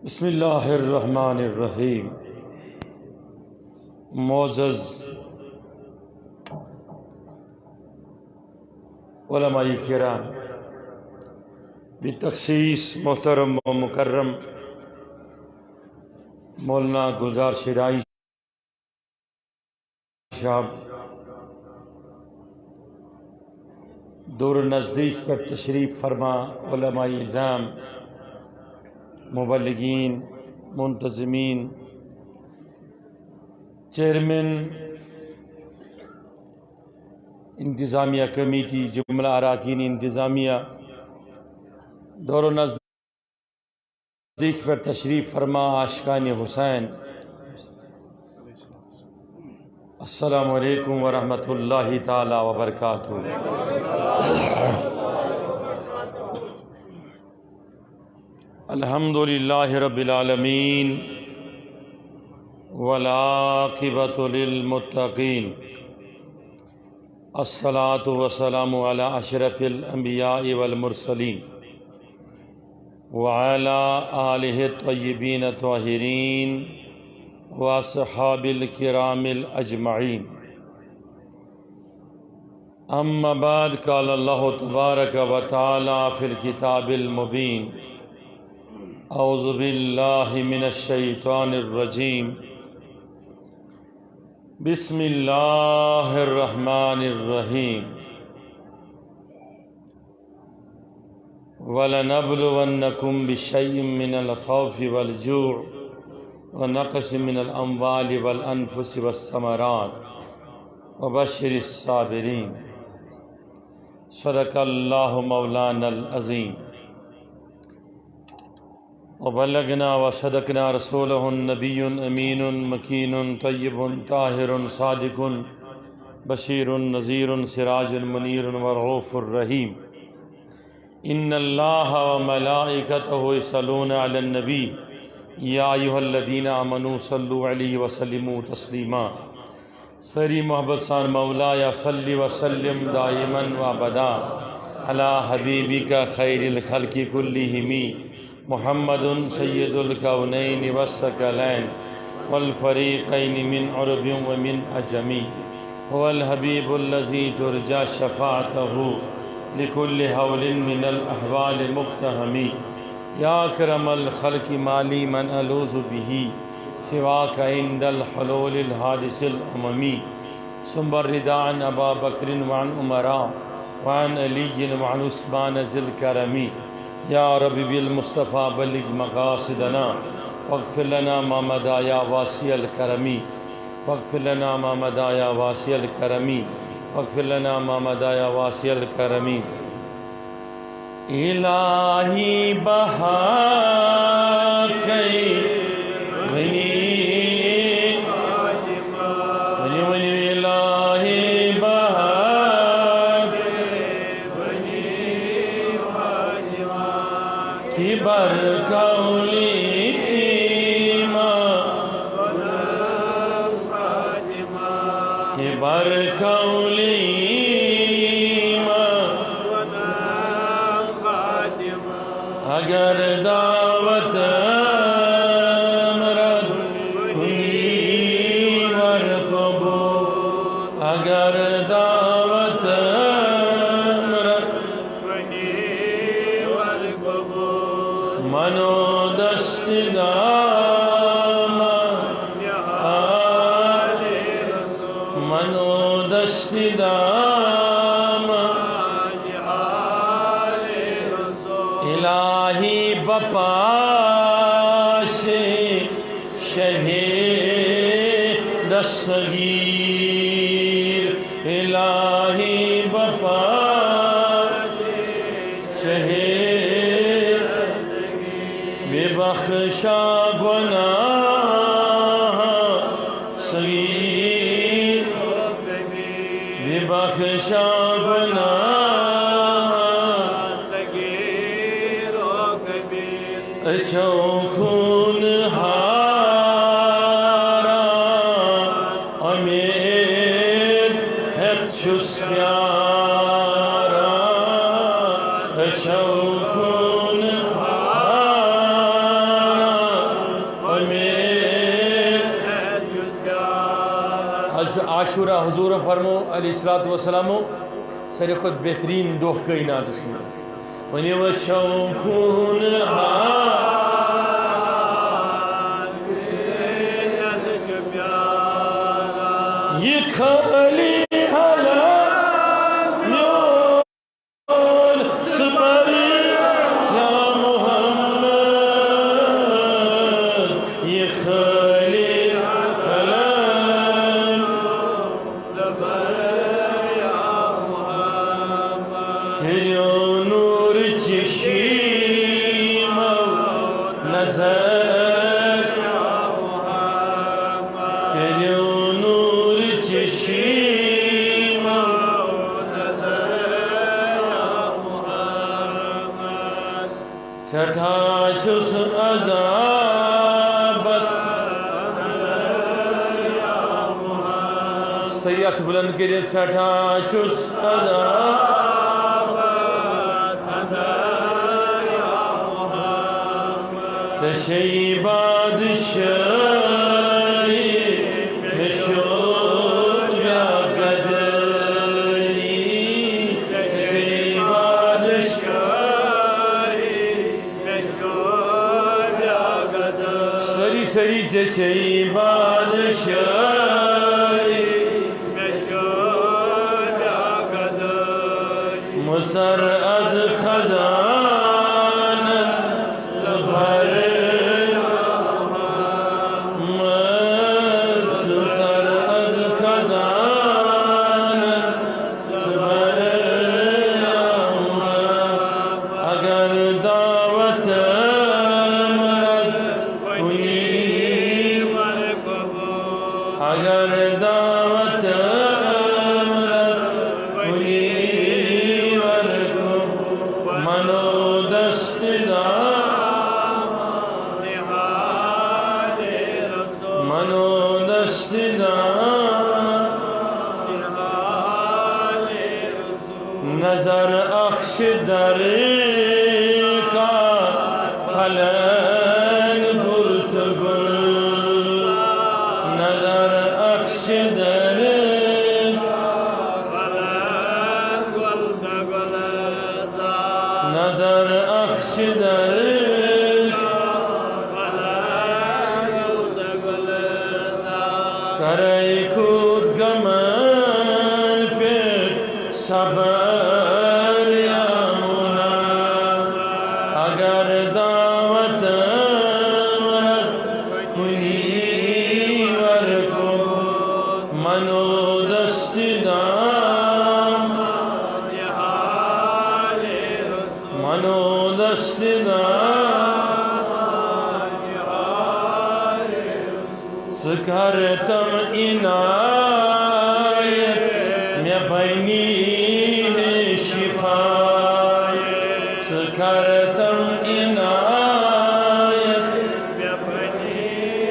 بسم اللہ الرحمن الرحیم۔ معزز علماء کرام، بالتخصیص محترم و مکرم مولانا گلزار شیرائی صاحب، دور نزدیک پر تشریف فرما علماء اعظام، مبلغین، منتظمین، چیئرمین انتظامیہ کمیٹی، جملہ اراکین انتظامیہ، دور نزدیک پر تشریف فرما عاشقان حسین، السلام علیکم ورحمۃ اللہ تعالی وبرکاتہ۔ الحمدللہ رب العالمین والعاقبۃ للمتقین، الصلاۃ والسلام علی اشرف الانبیاء والمرسلین وعلی آلہ الطیبین الطاہرین واصحاب الکرام الاجمعین، اما بعد، قال اللہ تبارک و تعالی فی الکتاب المبین، اعوذ باللہ من الشیطان الرجیم، بسم اللہ الرحمن الرحیم، وَلَنَبْلُوَنَّكُمْ بِشَيْءٍ مِّنَ الْخَوْفِ وَالْجُوعِ وَنَقْصٍ مِّنَ الْأَمْوَالِ وَالْأَنفُسِ وَالثَّمَرَاتِ وَبَشِّرِ الصَّابِرِينَ۔ صدق اللہ مولانا العظیم، وبلغنا وصدقنا رسولہ النبی امین مکین طیب طاہر صادق بشیر نذیر سراج منیر ورؤوف الرحیم۔ ان اللہ وملائکتہ یصلون علی النبی یا ایھا الذین آمنوا صلوا علیہ وسلموا تسلیما۔ سری محبت سان مولایا صلی وسلم دائما وابدا علی حبیبک خیر الخلق کلہم محمد سید الکونین والثقلین والفریقین من عرب ومن عجم، هو الحبیب الذی ترجى شفاعته لكل حول من الاحوال مقتحم، یا اکرم الخلق مالی من الوذ به سواک عند الحلول الحادث الاممی، ثم الرضا عن ابا بکر وعن عمراء وعن علی وعن عثمان ذی الکرم، یا رب بالمصطفیٰ بلغ مقاصدنا واغفر لنا ما مضى یا واسع الکرم، واغفر لنا ما مضى یا واسع الکرم، واغفر لنا ما مضى یا واسع الکرم۔ الہی بہا کئی ونی الہی بہا کی برکولی کی برکولی اگر دعوت مرد کنی ورقبو، اگر دعوت مرد کنی ورقبو، منو دست دام منو دست دام الہی بپا سے شہ دستگیر، الہی بپا شہ بے بخشا گناہ صغیر، بے بخشا گناہ اچھو خون ہارا امیر ہچھس پیارا، اچھو خون ہارا عاشورہ حضور فرمو علیہ الصلوۃ والسلام ساروی کھۄتہٕ بہتریٖن دۄہ کائناتس منٛز وۄنۍ وٕچھو یہ خالی حالات میون صبر یا محمد یہ خالی حالات صبر یا محمد کریو نور چشیم نظر چھٹا چھس عذابس سیت بلند کرے چھٹا چھس عذابس تشی بادشاہی مشور یا قدری تشی بادشاہی سری سری چچئی بادشاہی مصر از خزانت زبر مصر از خزانت زبر اگر دعوت اگر دعوت منو دست منو دست نظر اخش در کا فلن پرتگل نظر اخش در نظر اخش در کرے کود گمن پہ صبر یا مولا اگر دعوت منو دست منو دست سکرتم عنایت میں بینی ہے شفا سکرتم عنایت میں بینی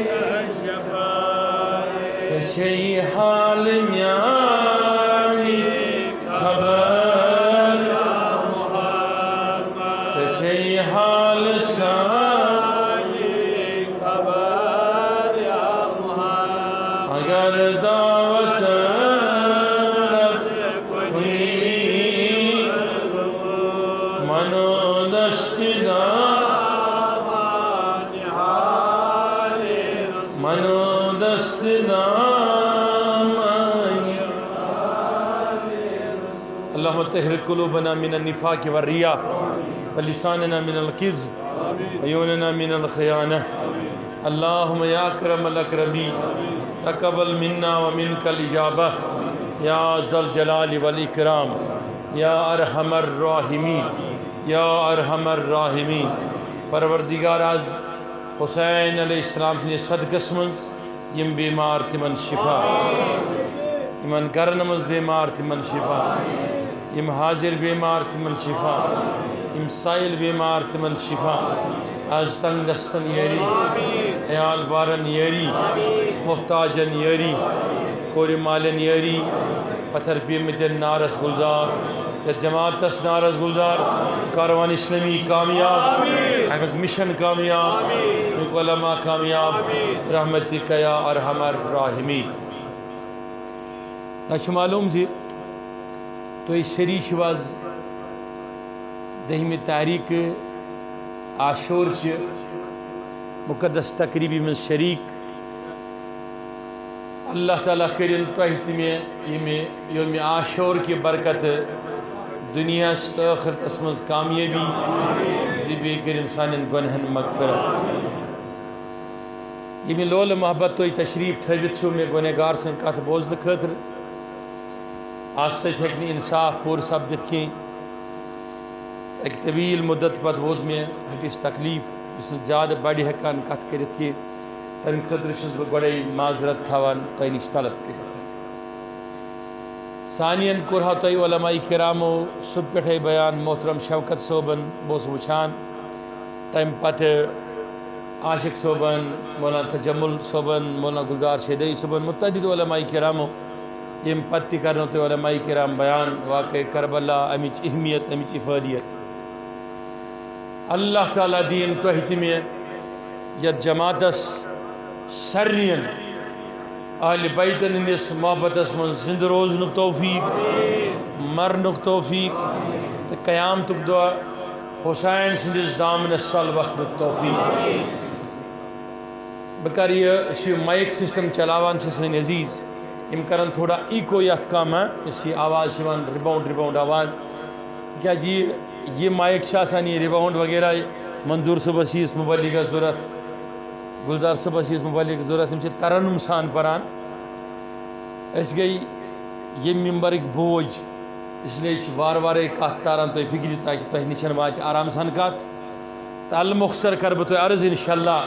ہے شفا تشی حال میانی خبر تشی حال سانی خبر اگر دعوت منو دست منو دست اللهم طهر قلوبنا من النفاق والرياء ولساننا من الكذب وعيوننا من الخيانة اللهم يا أكرم الأكرمين تقبل منا ومنك الإجابة يا ذا الجلال والإكرام يا أرحم الراحمين يا أرحم الراحمين پروردگار از حسین علیہ السلام نے صدقس من یم بیمار تمن شفا یمن گرن مز بیمار تمن شفا یم حاضر بیمار تمن شفا یم سائل بیمار تمن شفا از تنگ دستن یری عیال بارن یری محتاجن یری کوری مالن یری پتھر پیمتن نارس گلزار یا جماعت اس نارس گلزار کاروان اسلامی کامیاب احمد مشن کامیاب علماء کامیاب رحمتک یا ارحم الراحمین تۄہہِ چھُ معلوٗم زِ تُہۍ سٲری چھِو آز 10 تاریٖخ عاشور چہِ مُقدس تقریٖبہِ منٛز شریٖک اللہ تعالیٰ کٔرِنۍ تۄہہِ تہِ مےٚ ییٚمہِ عاشور کہِ برکتہٕ دُنیاہس تہٕ ٲخرتس منٛز کامیٲبی تہٕ بیٚیہِ کٔرِنۍ سانٮ۪ن گۄنہن مغفرت ییٚمہِ لولہٕ محبت تُہۍ تشریٖف تھٲوِتھ چھِو مےٚ گۄنہگار سٕنٛز کتھ بوزنہٕ خٲطرٕ اتھ سۭتۍ ہیٚکہِ نہٕ انصاف پوٗرٕ سپدِتھ کینٛہہ اکہِ طویٖل مُدت پتہٕ ووت مےٚ ہٹِس تکلیٖف یُس نہٕ زیادٕ بڑِ ہٮ۪کان کتھ کٔرِتھ کینٛہہ تمہِ خٲطرٕ چھُس بہٕ گۄڈے معذرت تھاوان تۄہہِ نِش طلب کٔرِتھ سانین کوٚرہو تۄہہِ علماء کرامو صبح پٮ۪ٹھے بیان محترم شوکت صٲبن بہٕ اوسُس وٕچھان تمہِ پتہٕ عاشق صٲبن مولانا تجمل صٲبن مولانا گلزار شیدئی صٲبن متعدد علماء کرامو ییٚمہِ پتہٕ تہِ کرنو تۄہہِ علماء کرام بیان واقعے کربلا امِچ اہمیت امِچ افٲدیت اللہ تعالیٰ دِیِن تۄہہِ تہِ مےٚ یتھ جماعتس سارنِین اہلِ بیتن ہٕنٛدِس محبتس منٛز زِندٕ روزنُک توفیٖق مرنُک توفیٖق تہٕ قیامتُک دۄہ حُسین سٕنٛدِس دامنس تل وۄتھنُک توفیٖق بہٕ کرٕ یہِ مایِک سسٹم چلاوان چھِ سٲنۍ عزیٖز یِم کرن تھوڑا ایٖکو یتھ کم یُس یہِ آواز چھِ یِوان رِباوُنٛڈ آواز تِکیٛازِ یہِ مایِک چھِ آسان یہِ رِباوُنٛڈ وغیرہ منظوٗر صٲبس یِیس مُبلِغس ضوٚرتھ گُلزار صٲبس یِیس مُبلِغ ضوٚرتھ یِم چھِ ترنُم سان پران أسۍ گٔے ییٚمہِ ممبرٕکۍ بوج اسلیے چھِ وارٕ وارے کتھ تاران تۄہہِ فِکرِ تاکہِ تۄہہِ نِش واتہِ آرام سان کتھ تہٕ المۄخصر کرٕ بہٕ تۄہہِ عرض انشاءاللہ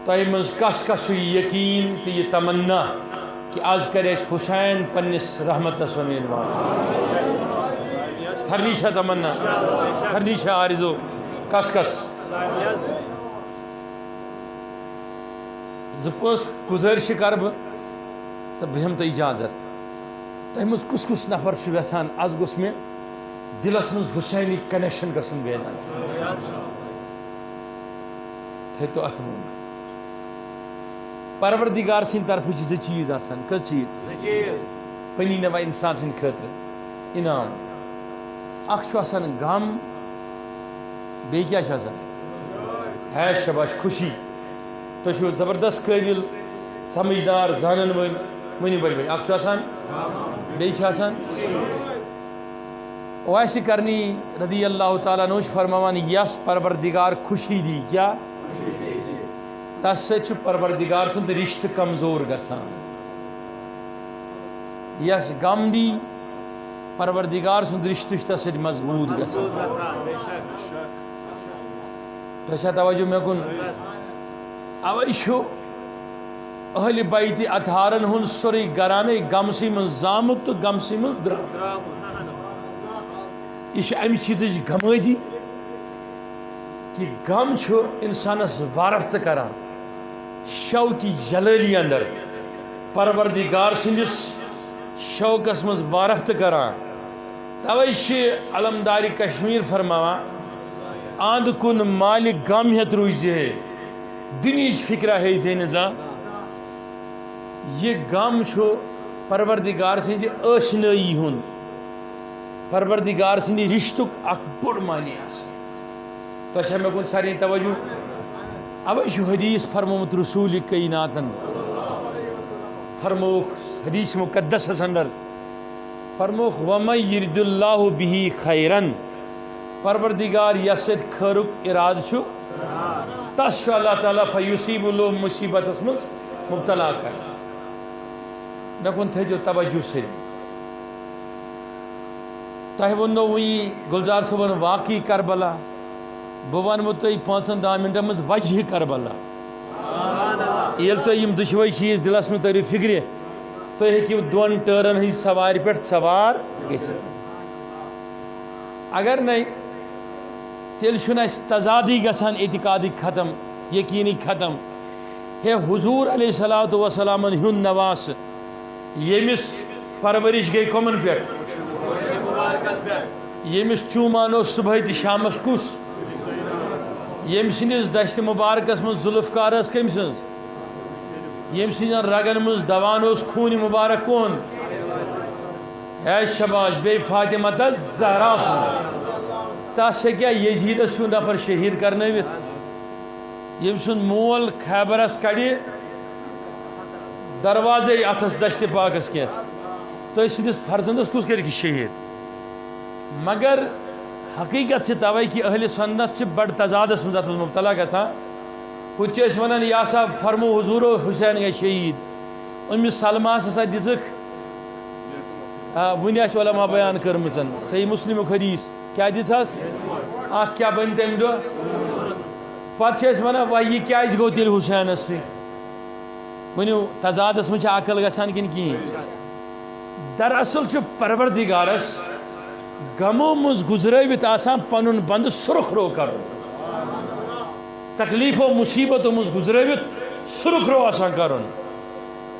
تۄہہِ منٛز کس کس چھُ یہِ یقیٖن تہٕ یہِ تمنا کہِ آز کرِ اَسہِ حُسین پننِس رحمتس اُمیٖدوار سارنٕے چھا تمنا سارنٕے چھا آرزو کس کس زٕ پانٛژھ گُزٲرِشہِ کرٕ بہٕ تہٕ بہٕ ہٮ۪مہٕ تۄہہِ اِجازت تۄہہِ منٛز کُس کُس نفر چھُ یژھان آز گوٚژھ مےٚ دِلس منٛز حُسینٕکۍ کنیکشن گژھُن بیان تھٲیتو اتھ ووٚن پروردِگار سٕنٛدِ طرفہٕ چھِ 2 چیٖز آسان کٔژ چیٖز پنی نوا انسان سٕنٛدِ خٲطرٕ انعام اکھ چھُ آسان غم بیٚیہِ کیٛاہ چھُ آسان ہے شاباش خوشی تُہۍ چھِو زبردست قٲبِل سمجھدار زانن وٲلۍ ؤنِو بٔڑۍ اکھ چھُ آسان بیٚیہِ چھُ آسان اویس کرنی رضی اللہ تعالیٰ عنہ چھُ فرماوان یس پروردِگار خوشی دی کیٛاہ تس سۭتۍ چھُ پروردِگار سُنٛد رِشتہٕ کمزور گژھان یس غم دی پروردِگار سُنٛد رِشتہٕ چھُ تس سۭتۍ مضبوٗط گژھان تۄہہِ چھا توجہ مےٚ کُن اوے چھُ اہلِ بیتِ اطہارن ہُنٛد سورُے گرانٕے غمسٕے منٛز زامُت تہٕ غمسٕے منٛز درٛامُت یہِ چھُ امہِ چیٖزٕچ غمٲزی کہِ غم چھُ انسانس وارفتہٕ کران شوقہِ جلٲلی اندر پروردِگار سٕنٛدِس شوقس منٛز وارفتہٕ کران توے چھِ علمدارِ کشمیٖر فرماوان اند کُن مالہِ غم ہٮ۪تھ روٗزِ ہے دُنہِچ فِکرا ہے زِ نہٕ زانٛہہ یہِ غم چھُ پروردِگار سٕنٛزِ ٲشنٲیی ہُنٛد پروردِگار سٕنٛدِ رِشتُک اکھ بوٚڑ معنی آسان تۄہہِ چھا مےٚ کُن سارنٕے توجہ اوے چھُ حدیٖث فرمومُت رسوٗلِ کٲیناتن فرمووُکھ حدیٖث مُقدسس انٛدر فرمووُکھ وَمَن یُرِدِ اللہُ بِہِ خیرن پروردِگار یس سۭتۍ خٲرُک اِرادٕ چھُ تس چھُ اللہ تعالیٰ فیصیٖبُ لہُ مُصیٖبتس منٛز مُبتلا کران مےٚ کُن تھٲیزیو توجہ سۭتۍ تۄہہِ ووٚننو وٕنی گُلزار صٲبن واقعی کربلا بہٕ ونمو تۄہہِ 5-10 منٹن منٛز وجہِ کربلا ییٚلہِ تۄہہِ یِم دُشوے چیٖز دِلس منٛز تٔرِو فِکرِ تُہۍ ہیٚکِو 2 ٹٲرن ہٕنٛزِ سوارِ پٮ۪ٹھ سوار گٔژھِتھ اگر نَے تیٚلہِ چھُنہٕ اَسہِ تضادٕے گژھان اعتقادٕکۍ ختم یقیٖنٕکۍ ختم ہے حضوٗر علیہ الصلوٰتُ وسلامن ہُنٛد نواسہٕ ییٚمِس پرورِش گٔے کۄمن پٮ۪ٹھ ییٚمِس چوٗمان اوس صُبحٲے تہٕ شامس کُس ییٚمہِ سٕنٛدِس دستہِ مُبارکس منٛز ذوالفقار ٲس کٔمۍ سٕنٛز یم سن رگن مز دوان اس خون مبارک کون ہے شباش بے فاطمہ زہرا سن تس کیا یزید سو نفر شہید کرنوت یم سن مول خیبرس کڑی دروازے اتس دشت پاکس کی تو سندس فرزندس کس کر شہید مگر حقیقت سے توے کہ اہل سنت بڑ تضادس مز مبتلا گھان کچھ ونان یا سا فرمو حضور حسین گئی شہید امس سلماس ہسا دزک ون علماء بیان کرم صحیح مسلم حدیث کیا دس ات کیا بن تم دہ پتہ ونان وہ یہ کیا گو تیل حسینس سی ونو تضادس مجھ عقل گھان کن کہین دراصل پروردگارس غمو مز گزرت آسان پن بند سرخ رو کر تکلیف و مصیبت مز گزرت سرخ رو آسان کرن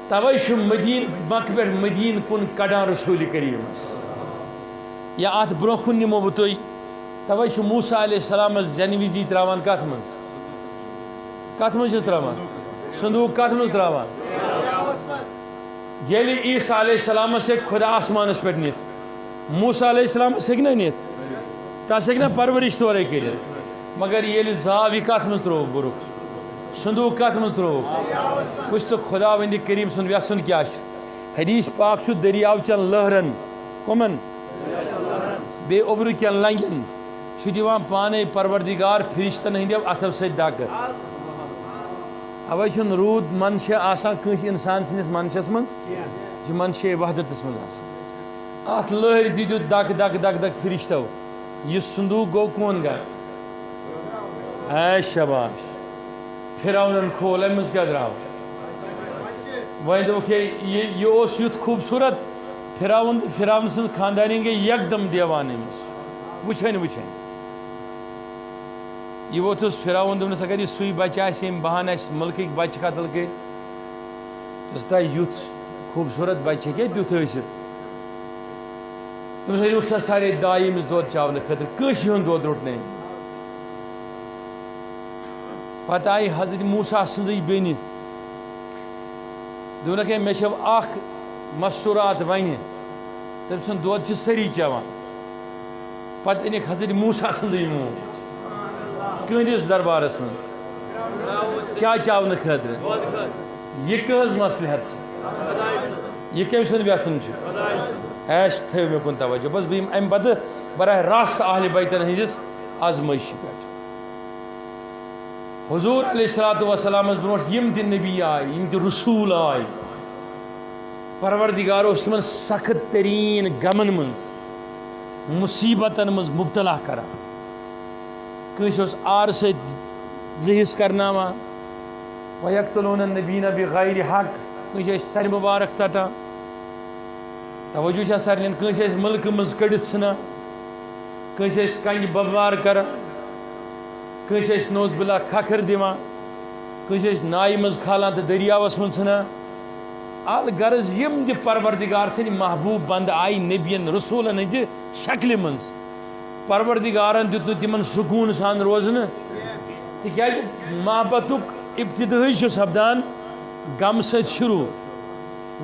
توے مدین مکہ پہ مدین کن کڑان رسول کریم یا ات برو کن نمو بہ تھی توے موسیٰ علیہ السلام زن وزی تراوان کت مز تراوان صندوق کت مز تراوان یل عیسیٰ علیہ السلام سے خدا آسمانس پہ نت موسیٰ علیہ السلام سے نا نت تس ہیٚکہِ نا پرورش تورے کٔرِتھ مگر ییٚلہِ زاو یہِ کتھ منٛز ترٛووُکھ برُکھ صندوق کتھ منٛز ترٛووُکھ وٕچھ تہٕ خدا وندِ کریم سُنٛد یژھُن کیٛاہ چھُ حدیث پاک چھُ دٔریاو چٮ۪ن لہرن کمن بیٚیہِ اوٚبرٕ کٮ۪ن لنگٮ۪ن چھُ دِوان پانے پروردگار فرشتن ہٕنٛدیو اتھو سۭتۍ دکہٕ اوے چھُنہٕ روٗد منشے آسان کٲنٛسہِ انسان سٕنٛدِس منشس منٛز یہِ چھُ منشے وحدتس منٛز آسان ات لہر تہِ دیُت دک دک دک دک فرشتو یہ صندوق گو کون گھر اے شباش فرعونن کھول امہ مز کیا درٛاو وۄنۍ دوٚپُکھ ہے یہ اوس یُتھ خوٗبصوٗرت فرعون سٕنٛز خاندارین گٔے یکدم دیوان أمِس وٕچھن یہ ووتھُس فرعون دوٚپنس اگر یہِ سُے بچہ آسہِ ییٚمۍ بہانہٕ اَسہِ مُلکٕکۍ بچہِ قتل کٔرۍ دوٚپُس یُتھ خوٗبصوٗرت بچہ ہیٚکہِ تیُتھ ٲسِتھ تٔمِس نیوٗکھ سا سارے دایہِ أمِس دۄد چاونہٕ خٲطرٕ کٲنٛسہِ ہُنٛد دۄد روٚٹ نہٕ أمۍ پتہٕ آیہِ حضرت موسیٰ سٕنٛزٕے بیٚنہِ دوٚپنکھ ہے مےٚ چھو اکھ مستوٗرات وَنہِ تٔمۍ سُنٛد دۄد چھِ سٲری چٮ۪وان پتہٕ أنِکھ حضرت موسیٰ سٕنٛزٕے موج کٕہٕنٛدِس دربارس منٛز کیٛاہ چاونہٕ خٲطرٕ یہِ کٕہٕنٛز مصلحت چھِ یہِ کٔمۍ سُنٛد وٮ۪ژھُن چھُ ایش تھٲیو مےٚ کُن توجہ بس بہٕ یِمہٕ امہِ پتہٕ براہ راست اہلِ بیتن ہٕنٛزِس آزمٲیشہِ پٮ۪ٹھ حضور علیہ الصلوۃ والسلامس برونٛٹھ یِم تہِ نبی آیہِ یِم تہِ رسوٗل آیہِ پروردگار اوس تِمن سخت تریٖن غمن منٛز مُصیبتن منٛز مبتلا کران کٲنٛسہِ اوس آرٕ سۭتۍ زٕ حصہٕ کرناوان وَیَقْتُلُونَ النَّبِیِّینَ بِغَیرِ حق کٲنٛسہِ ٲسۍ سرِ مُبارک ژٹان توجہ چھا سارنٕے کٲنٛسہِ ٲسۍ مُلکہٕ منٛز کٔڑِتھ ژھٕنان کٲنٛسہِ ٲسۍ کنہِ بمبار کران کٲنٛسہِ ٲسۍ نوز بِلا کھکھٕر دِوان کٲنٛسہِ ٲسۍ نایہِ منٛز کھالان تہٕ دٔریاوس منٛز ژھٕنان الغرض یِم تہِ پروردگار سٕنٛدۍ محبوٗب بنٛدٕ آیہِ نبیَن رسوٗلن ہٕنٛزِ شکلہِ منٛز پروردگارن دیُت نہٕ تِمن سکوٗن سان روزنہٕ تِکیٛازِ محبتُک ابتدٲے چھُ سپدان غم سۭتۍ شروٗع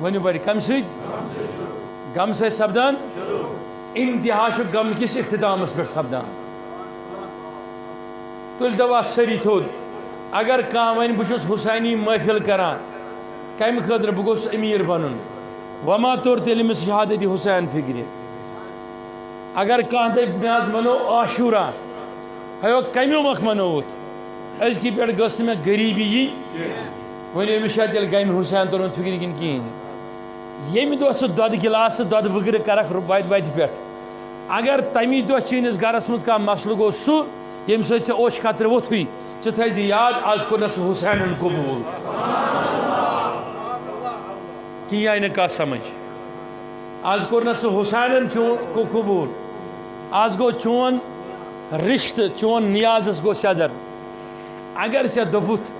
ؤنِو بڑِ کمہِ سۭتۍ غم سۭتۍ سپدان انتہا چھُ غم کِس اختتامس پٮ۪ٹھ سپدان تُلۍ تو اتھ سٲری تھوٚد اگر کانٛہہ وَنہِ بہٕ چھُس حُسینی محفل کران کمہِ خٲطرٕ بہٕ گوٚژھ أمیٖر بنُن وما توٚر تیٚلہِ أمِس شہادتِ حُسین فِکرِ اگر کانٛہہ دپہِ مےٚ حظ منو عاشوٗرا ہیو کمیو مۄکھ منووُتھ أزکہِ پٮ۪ٹھ گٔژھ نہٕ مےٚ غریٖبی یِنۍ ؤنِو أمِس چھا تیٚلہِ غمہِ حُسین توٚرمُت فِکرِ کِنہٕ کِہیٖنۍ ییٚمہِ دۄہ ژٕ دۄدٕ گِلاسہٕ دۄدٕ وٕگرٕ کرکھ وتہِ پٮ۪ٹھ اگر تمی دۄہ چٲنِس گرس منٛز کانٛہہ مسلہٕ گوٚو سُہ ییٚمہِ سۭتۍ ژےٚ اوٚش قطرٕ ووٚتھُے ژٕ تھٲیزِ یاد آز کوٚرنَتھ ژٕ حُسینن قبوٗل کِہیٖنۍ آیہِ نہٕ کتھ سمجھ آز کوٚرنَتھ ژٕ حُسینن قبوٗل آز گوٚو چون رشتہٕ چون نیازس گوٚو سیٚزر اگر ژےٚ دوٚپُتھ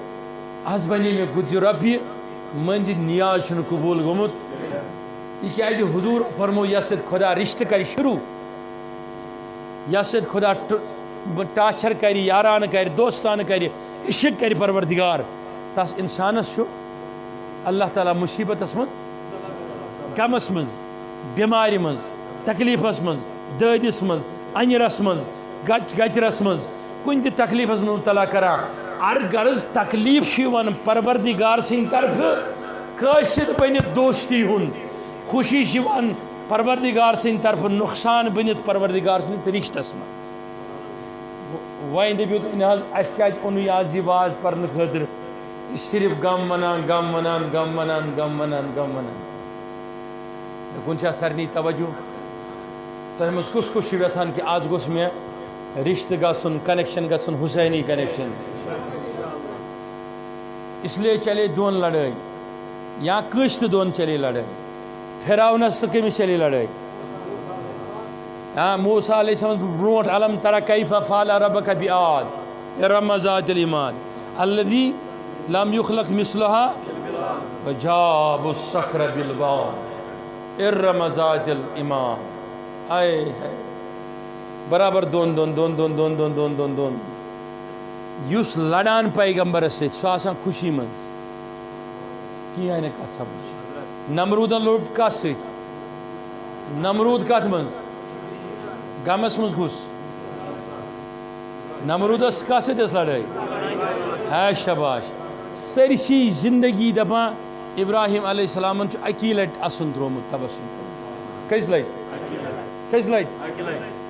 آز بنے مےٚ گُتجہِ رۄپیہِ مٔنٛزِ نیاز چھُنہٕ قبوٗل گوٚمُت تِکیٛازِ حضوٗر فرمو یتھ سۭتۍ خۄدا رشتہٕ کرِ شروٗع یتھ سۭتۍ خۄدا ٹاچھر کرِ یارانہٕ کرِ دوستانہٕ کرِ عشق کرِ پروردگار تس انسانس چھُ اللہ تعالیٰ مصیبتس من غمس من بیمارِ من تکلیفس من دٲدِس من انجرس من گچرس من کُنہِ تہِ تکلیفس من مبتلا کران غرض تکلیف پروردگار سٕنٛدِ طرفہٕ قٲصد بٔنِتھ دوستی ہُنٛد خوشی پروردگار سٕنٛدِ طرفہٕ نقصان بٔنِتھ پروردگار سٕنٛدِس رشتس منٛز وۄنۍ دٔپِو تُہۍ نہ حظ اَسہِ کیٛازِ اوٚنُے آز یہِ واز پرنہٕ خٲطرٕ یہِ چھِ صرف غم ونان غم ونان غم ونان غم ونان غم ونان کُن چھا سارنٕے توجہ تۄہہِ منٛز کُس کُس چھُ یژھان کہِ آز گوٚژھ مےٚ رشتہٕ گژھُن کنیکشن گژھُن حسینی کنیکشن اس لیے چلے دون لڑٲے یا کٲنٛسہِ تہِ دۄن چلے لڑٲے پھراونس تہٕ کٔمِس چلے لڑٲے موسیٰ علیہ السلام برونٛٹھ علم ترى كيف فعل ربك بعاد ارم ذات العماد الذي لم يخلق مثلها وجاب الصخر بالواد ارم ذات العماد آئے برابر دون دون دون دون دون دون دون دون دون یُس لڑان پیغمبرس سۭتۍ سُہ آسان خوشی منٛز کینٛہہ آیہِ نہٕ کتھ سمجھ نمروٗدن لوٚڑ کتھ سۭتۍ نمروٗد کتھ منٛز غمس منٛز کُس نمروٗدس کتھ سۭتۍ ٲس لڑٲے ہے شباش سٲرسی زندگی دپان ابراہیم علیہ السلامن چھُ اکی لٹہِ اَسُن ترٛوومُت تبسُم ترٛوومُت کٔژِ لٹہِ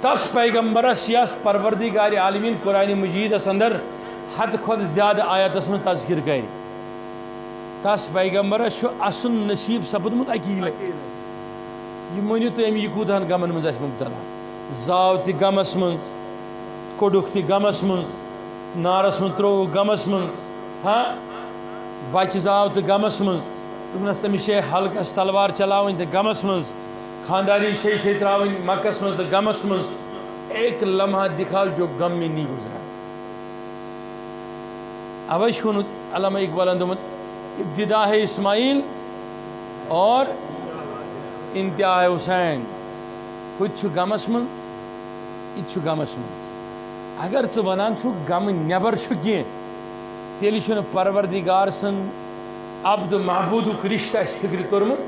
تس پیغمبرس یس پروردگار عالمین قرآن مجیدس اندر حد کھۄتہٕ زیادٕ آیاتس منٛز تذکر کرِ تس پیغمبرس چھُ اَسُن نصیٖب سپدمُت اکی لٹہِ یہ مٲنِو تُہۍ أمۍ یہِ کوٗتاہن غمن منٛز آسہِ مُبتلا زاو تہِ غمس منٛز کوٚڑُکھ تہِ غمس منٛز نارس منٛز ترٛووُکھ غمس منٛز بچہِ زاو تہِ غمس منٛز دوٚپنس تٔمِس چھے حلقس تلوار چلاوٕنۍ تہٕ غمس منٛز خاندانی چھے تراوٕنۍ مکس منٛز تہٕ غمس منٛز ایک لمحہ دکھا جو غم میں نہیں گزرا اوے چھُ ووٚنمُت علامہ اقبالن دوٚپمُت ابتدا ہے اسماعیل اور انتہا ہے حسین ہُہ تہِ چھُ غمس منٛز یہِ تہِ چھُ غمس منٛز اگر ژٕ ونان چھُکھ غمہٕ نٮ۪بر چھُ کینٛہہ تیٚلہِ چھُنہٕ پروردگار سُنٛد عبد محبوٗدُک رشتہٕ اَسہِ فِکرِ توٚرمُت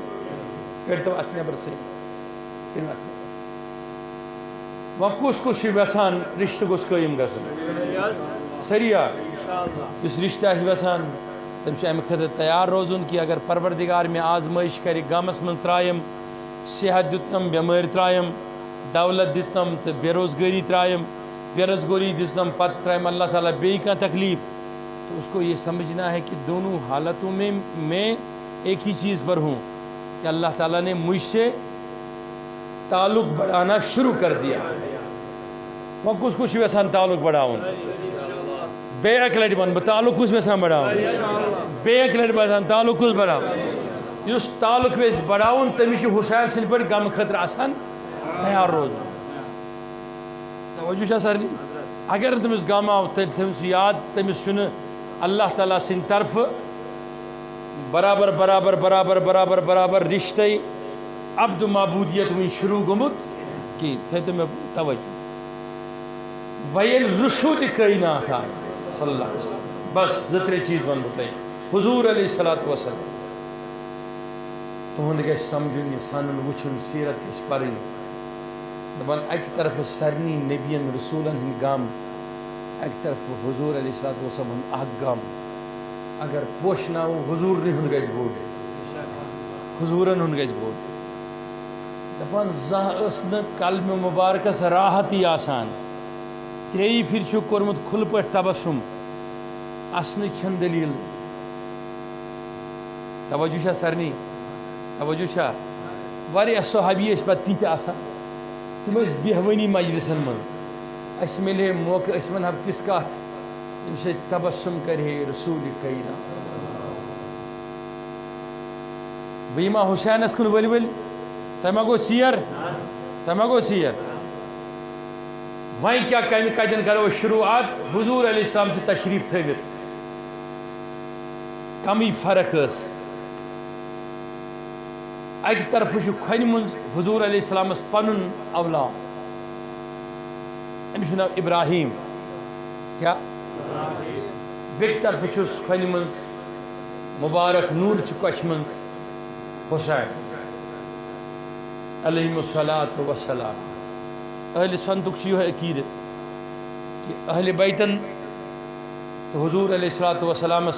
کٔڑۍتو اتھ نٮ۪بر سٲری وۄنۍ کُس کُس چھُ یژھان رشتہٕ گوٚژھ قٲیِم گژھُن سٲری یُس رشتہٕ آسہِ یژھان تٔمِس چھُ اَمہِ خٲطرٕ تیار روزُن کہِ اگر پروردگار مےٚ آزمٲیش کرِ غمس منٛز ترٛایِم صحت دیُتنم بٮ۪مٲرۍ ترٛایِم دولت دِتنم تہٕ بے روزگٲری ترٛایِم بے روزگٲری دِژنم پتہٕ ترٛایِم اللہ تعالیٰ بیٚیہِ کانٛہہ تکلیف تو اس کو یہ سمجھنا ہے کہ دونوں حالتوں میں ایک ہی چیز پر ہوں کہ اللہ تعالیٰ نے مجھ سے تعلق بڑھانا شروع کر دیا وہ کس کچھ یژھان تعلق بڑھاؤن بیٚیہِ اکہِ لٹہِ وَنہٕ بہٕ تعلق کُس یژھان بڑھاوُن بیٚیہِ اکہِ لٹہِ یژھان تعلق کُس بڑھاوُن یُس تعلق یژھِ بڑھاوُن تٔمِس چھُ حُسین سٕنٛدۍ پٲٹھۍ غمہٕ خٲطرٕ آسان تیار روزُن توجہ چھا سارنٕے اگر نہٕ تٔمِس غم آو تیٚلہِ تھٲوِن سُہ یاد تٔمِس چھُنہٕ اللہ تعالیٰ سٕنٛدِ طرفہٕ برابر برابر برابر برابر برابر رشتے عبد معبوٗدیت وٕنہِ شروٗع گوٚمُت کِہیٖنۍ تھٲیتو مےٚ توجہ وۄنۍ ییٚلہِ رسوٗلِ کٲینات آے صلی اللہ علیہ وسلم بس زٕ ترٛےٚ چیٖز وَنہٕ بہٕ تۄہہِ حضوٗر علیہ الصلوٰتُ وسلام تُہُنٛد گژھِ سمجھُن یہِ سنُن وٕچھُن سیٖرت گژھِ پرٕنۍ دَپان اَکہِ طرفہٕ سارنٕے نبیَن رسوٗلن ہٕنٛدۍ غم اَکہِ طرفہٕ حضوٗر علیہ الصلوٰتُ وسلام ہُنٛد اکھ غم اگر پوشناوو حضوٗرنٕے ہُنٛد گژھِ بوٚڑ حضوٗرن ہُنٛد گژھِ بوٚڑ دپان زانٛہہ ٲس نہٕ کلمہِ مُبارکس راحتی آسان ترٛیٚیہِ پھِرِ چھُ کوٚرمُت کھُلہٕ پٲٹھۍ تبسُم اَسنٕچ چھنہٕ دٔلیٖل توجہ چھا سارنٕے توجہ چھا واریاہ صحابی ٲسۍ پتہٕ تِتھۍ آسان تِم ٲسۍ بیہوٲنی مجلسن منٛز اَسہِ مِلہِ ہے موقعہٕ أسۍ ونہو تِژھ کتھ ییٚمہِ سۭتۍ تبسُم کرِ ہے رسوٗلِ کٲینات بہٕ یِما حُسینس کُن ؤلۍ ؤلۍ تۄہہِ ما گوٚو ژیر تۄہہِ ما گوٚو ژیر وۄنۍ کیٛاہ کمہِ کتٮ۪ن کرو أسۍ شروٗعات حضوٗر علیہ السلام چھِ تشریٖف تھٲوِتھ کمٕے فرق ٲس اکہِ طرفہٕ چھُ کھۄنہِ منٛز حضوٗر علیہ السلامس پنُن اولاد أمِس چھُ ناو ابراہیٖم کیٛاہ بیٚکہِ طرفہٕ چھُس کھۄنہِ منٛز مبارک نور چکش من حسین علیہ الصلاۃ والسلام. اہل سنتک یہ عقید کہ اہل بیتن تو حضور علیہ الصلاۃ والسلام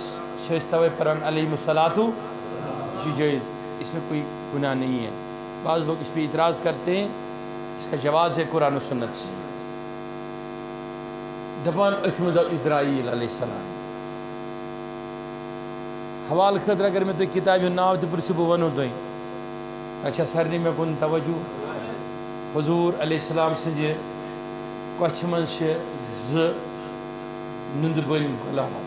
توے پران علیہ الصلاۃ یہ جائز، اس میں کوئی گناہ نہیں ہے. بعض لوگ اس پہ اعتراض کرتے ہیں، اس کا جواز ہے قرآن و سنت سے. دپان اتھ مز اسرائیل علیہ السلام حوالہ خاطر اگر میں تو کتاب ناو تہ پرسو بہ ونو تہ اچھا سارنی میں کن توجہ. حضور علیہ السلام سنجھ کچھ من نند بن علامات.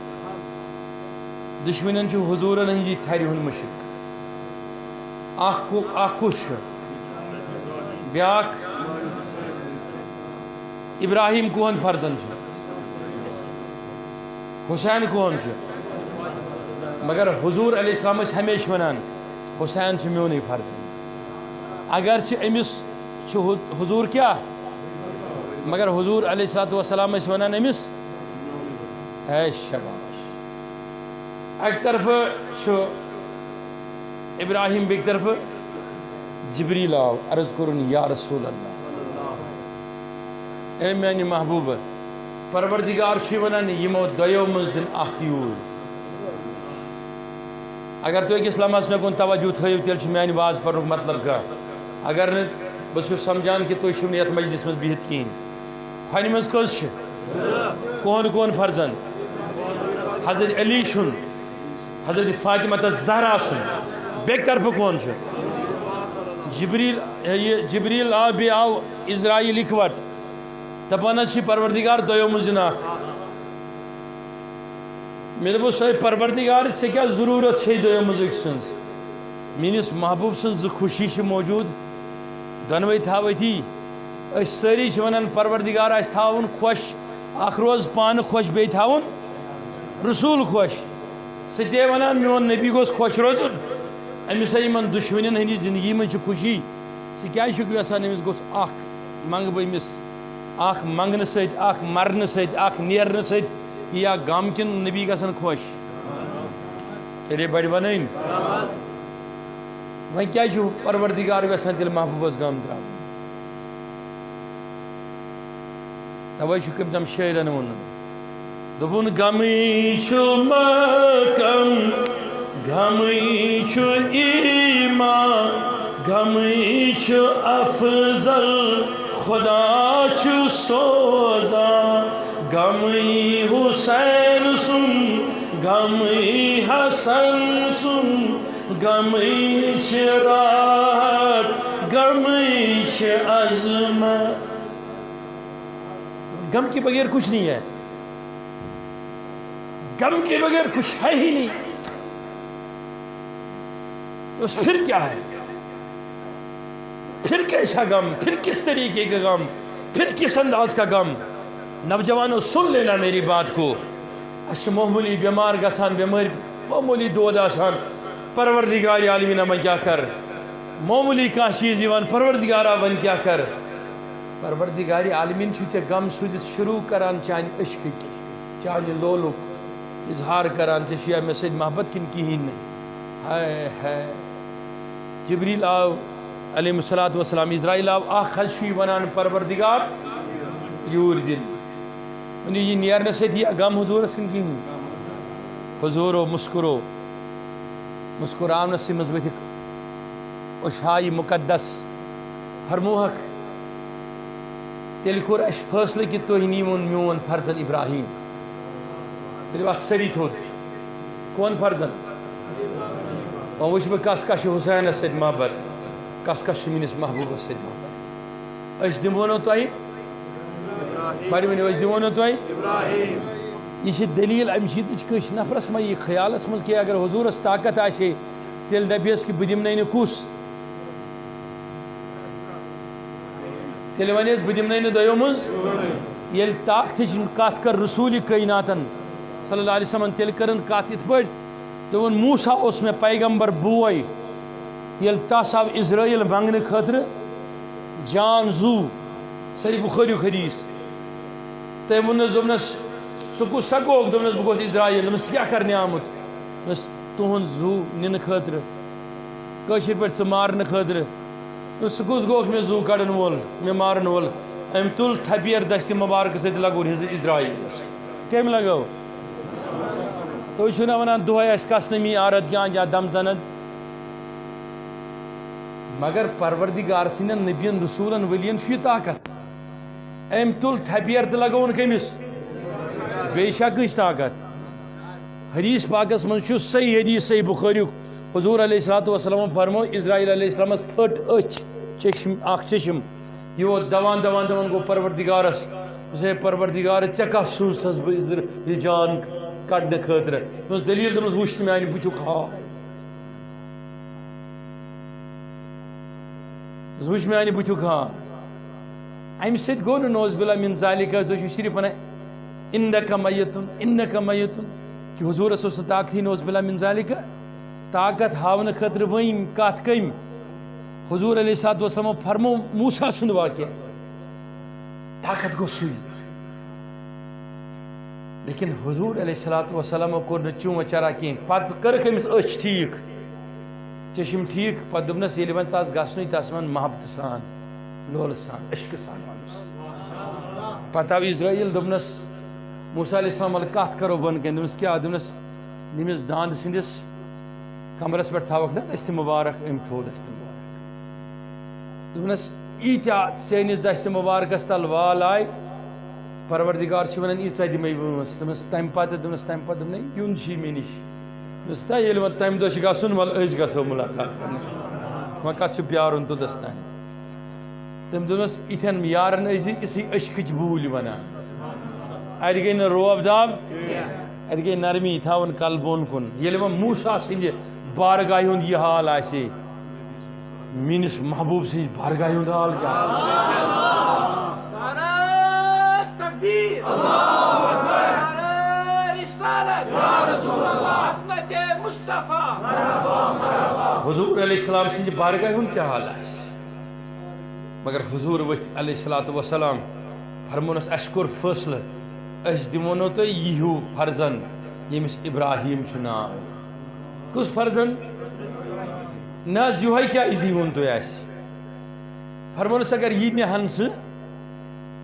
دشمنن حضورن ہندی تھر ہند مشک اخ کس بیاکھ ابراہیم کون فرزن حسین کون مگر حضور علیہ السلام ہمیشہ ونان حسین میون فرزن. اگرچہ امس حضور کیا مگر حضور علیہ الصلوۃ والسلام ونان امس ہے شباش. ایک طرف ابراہیم بیک طرف جبریل آو عرض کرن یا رسول اللہ اے میانی محبوب پروردگار ونان یمو دیو من اخ یور. اگر تھی أکس لمحس مے کن توجہ تھو تیل میانہ واز پرنک مطلب کیا. اگر نا بس سمجھان کہ تھی چھو یت مجلس مز بہت کہین. کھن مز کس کون فرزن حضرت علی چھن حضرت فاطمہ زہرا سن. بیک طرف کون جبریل آو بی آو اسرائیل اکوٹ دپان پروردگار دیو مزن اخ. مے دپس پروردگار ے کیا ضرورت چھ دیو مز أکۍ سٕنٛز. میٲنِس محبوب سٕنٛز زٕ خوشی چھ موجود دۄنوے تھاو أتی. أسۍ سٲری چھِ ونان پروردگار آسہِ تھاوُن خۄش اکھ روز پانہٕ خۄش بیٚیہِ تھاوُن رسول خۄش. سُہ تے ونان میون نبی گوٚژھ خۄش روزُن. أمِس یِمن دُشمنن ہٕنٛدِ زندگی منٛز چھِ خوشی. ژٕ کیٛازِ چھُکھ یژھان أمِس گوٚژھ اکھ منٛگہٕ بہٕ أمِس اکھ منٛگنہٕ سۭتۍ اکھ مرنہٕ سۭتۍ اکھ نیرنہٕ سۭتۍ یا غم کِن نبی گژھن خۄش. تیٚلے بڑِ ونٕنۍ وۄنۍ کیٛازِ چھُ پروردگار یژھان تیٚلہِ محبوبس غم تراوُن. توے چھُ کٔمۍ تام شٲعرن ووٚنمُت دوٚپُن غمٕے چھُ ماتم غمٕے چھُ ایمان غمٕے چھُ افضل خدا چھُ سوزان. غمٕے حسین سُن غمٕے حسن سُن غمٕے چھِ راحت غمٕے چھِ عظمت. غم کے بغیر کچھ نہیں ہے. غم کے بغیر کچھ ہے ہی نہیں. بس پھر کیا ہے؟ پھر کیسا غم؟ پھر کس طریقے کا غم؟ پھر کس انداز کا غم؟ نوجوانوں سن لینا میری بات کو. اچھا معمولی بیمار گژھان بیماری معمولی دود آسان پروردگار عالمین من کیا کر. معمولی کانٛہہ چیز یوان پروردگارا ون کیا کر. پروردگار عالمین چھُ ژےٚ غم سوٗزِتھ شروع کران چانہِ عشقٕکۍ چانہِ لولُک اظہار کران ژےٚ چھُیا مےٚ سۭتۍ محبت کِنہٕ کِہیٖنۍ نہٕ. ہائے ہائے جبریل آو علیہ الصلوۃ والسلام اسرائیل آو اکھ حظ چھُ ونان پروردگار یور دِن. یہ نیرنے سۭتۍ یی غم حضورس کِنہٕ کِہیٖنۍ. حضورو مسکرو مسکراونسٕے منٛز ؤتھِکھ اُشایہِ مقدس فرموہکھ تیٚلہِ کوٚر اَسہِ فٲصلہٕ کہِ تُہۍ نیٖوُن میون فرزن ابراہیم. تیٚلہِ وَتھ سٲری تھوٚد. کون فرزن؟ وۄنۍ وٕچھِ بہٕ کس کس چھُ حسینس سۭتۍ محبت کس کس چھُ میٲنِس محبوبس سۭتۍ محبت. أسۍ دِمو نہٕ تۄہہِ بڑِ ؤنِو أسۍ دِمو نہٕ تۄہہِ. یہ چھِ دلیٖل اَمہِ چیٖزٕچ کٲنٛسہِ نفرس ما یی خیالس منٛز کہِ اگر حضوٗرس طاقت آسہِ ہے تیٚلہِ دپیس کہِ بہٕ دِمنَے نہٕ کُس تیٚلہِ وَنیس بہٕ دِمنَے نہٕ دۄیو منٛز. ییٚلہِ طاقتٕچ کتھ کٔر رسوٗلِ کٲیناتن صلی اللہ علیہ وسلم تیٚلہِ کٔرٕن کتھ یِتھ پٲٹھۍ دوٚپُن موسیٰ اوس مےٚ پیغمبر بوے ییٚلہِ تس آو اسرائیل منٛگنہٕ خٲطرٕ جان زوٗ صحیح بخٲریُک حدیث. تٔمۍ ووٚننس دوٚپنس ژٕ کُس سا گوٚکھ؟ دوٚپنس بہٕ گوٚس اسرائیل. دوٚپنس ژٕ کیٛاہ کرنہِ آمُت؟ دوٚپنس تہن زو نن خاطر کشر پہ مارن خاطر سہ کس گوک مے زو کڑن وول مے مارن وول ام تل تھپیر دست مبارک ست لگو اسرائیل کم لگو تھی چھو نا ونان دہے اس کسنمی عارت یا دم زند مگر پروردگار سندین نبین رسولن ولین یہ طاقت ام تل تھپیر تو لگون کمس بے شک طاقت حدیث پاکس من صحیح حدیث صحیح بخاری حضور علیہ الصلوۃ والسلام فرمو اسرائیل علیہ السلام پھٹ اچ چشم اخ چشم یہ دوان دوان دوان گو پروردگارس اسے پروردگار ے کس سوزتس بہ جان کڑنے خاطر دلیل دس وچ میانہ بتک ہاو وچ میانہ بتک ہاو امہ سۭتۍ گوٚو نہٕ نوز باللہ من ذالک تُہۍ صرف ونان انک میتن کہ حضورس اوس نہٕ طاقتٕے نوز باللہ من ذالک طاقت ہاونہٕ خٲطرٕ ؤنۍ کتھ کٔمۍ حضور علیہ الصلوۃ والسلام فرمو موسیٰ سُنٛد واقعہ طاقت گوٚو سُے لیکن حضور علیہ الصلوۃ والسلام کوٚر نہٕ چون چرا کینٛہہ پتہٕ کٔرٕکھ أمِس أچھ ٹھیٖک چشم ٹھیٖک پتہٕ دوٚپنس ییٚلہِ وۄنۍ تس گژھنُے تس ون محبتہٕ سان لولہٕ سان عشقہٕ سان ونُس پتہٕ آو اسرائیل دوٚپنس موسیٰ علیہ السلام ولہٕ کتھ کرو بۄن کَنہِ دوٚپنس کیٛاہ دوٚپنس ییٚمِس داند سٕنٛدِس کمرس پٮ۪ٹھ تھاوکھ نا دستہِ مُبارک أمۍ تھوٚو دستہِ مُبارک دوٚپنس ییٖتیاہ چٲنِس دستہِ مُبارکس تل وال آے پروردگار چھُ ونان ییٖژاہ دِمے وٲنٛس دوٚپنس تمہِ پتہٕ دوٚپنَے یُن چھُے مےٚ نِش دوٚپنس تا ییٚلہِ وۄنۍ تمہِ دۄہ چھُ گژھُن وَلہٕ أسۍ گژھو مُلاقات کرنہِ وۄنۍ کتھ چھُ پیارُن توٚتس تانۍ تٔمۍ دوٚپنس یِتھٮ۪ن یارن ٲسۍ یِژھٕے عشقٕچ بوٗلۍ ونان اَتہِ گٔے نہٕ روب داب اَتہِ گٔے نرمی تھاوُن کلہٕ بۄن کُن ییٚلہِ وۄنۍ موسیٰ سٕنٛدِ بارگاہہِ ہُنٛد یہِ حال آسہِ میٲنِس محبوٗب سٕنٛزِ بارگاہہِ ہُنٛد حال کیٛاہ آسہِ حضور علیہ السلام سٕنٛزِ بارگاہہِ ہُنٛد کیٛاہ حال آسہِ مگر حضور ؤتھۍ علیہ الصلوۃ والسلام فرمونس اَسہِ کوٚر فٲصلہٕ أسۍ دِمو نہٕ تۄہہِ یہِ ہیوٗ فرزند ییٚمِس ابراہیٖم چھُ ناو کُس فرزند نہ حظ یِہوے کیٛازِ دیٖوُن تُہۍ اَسہِ فرمونس اگر یہِ نِہن سُہ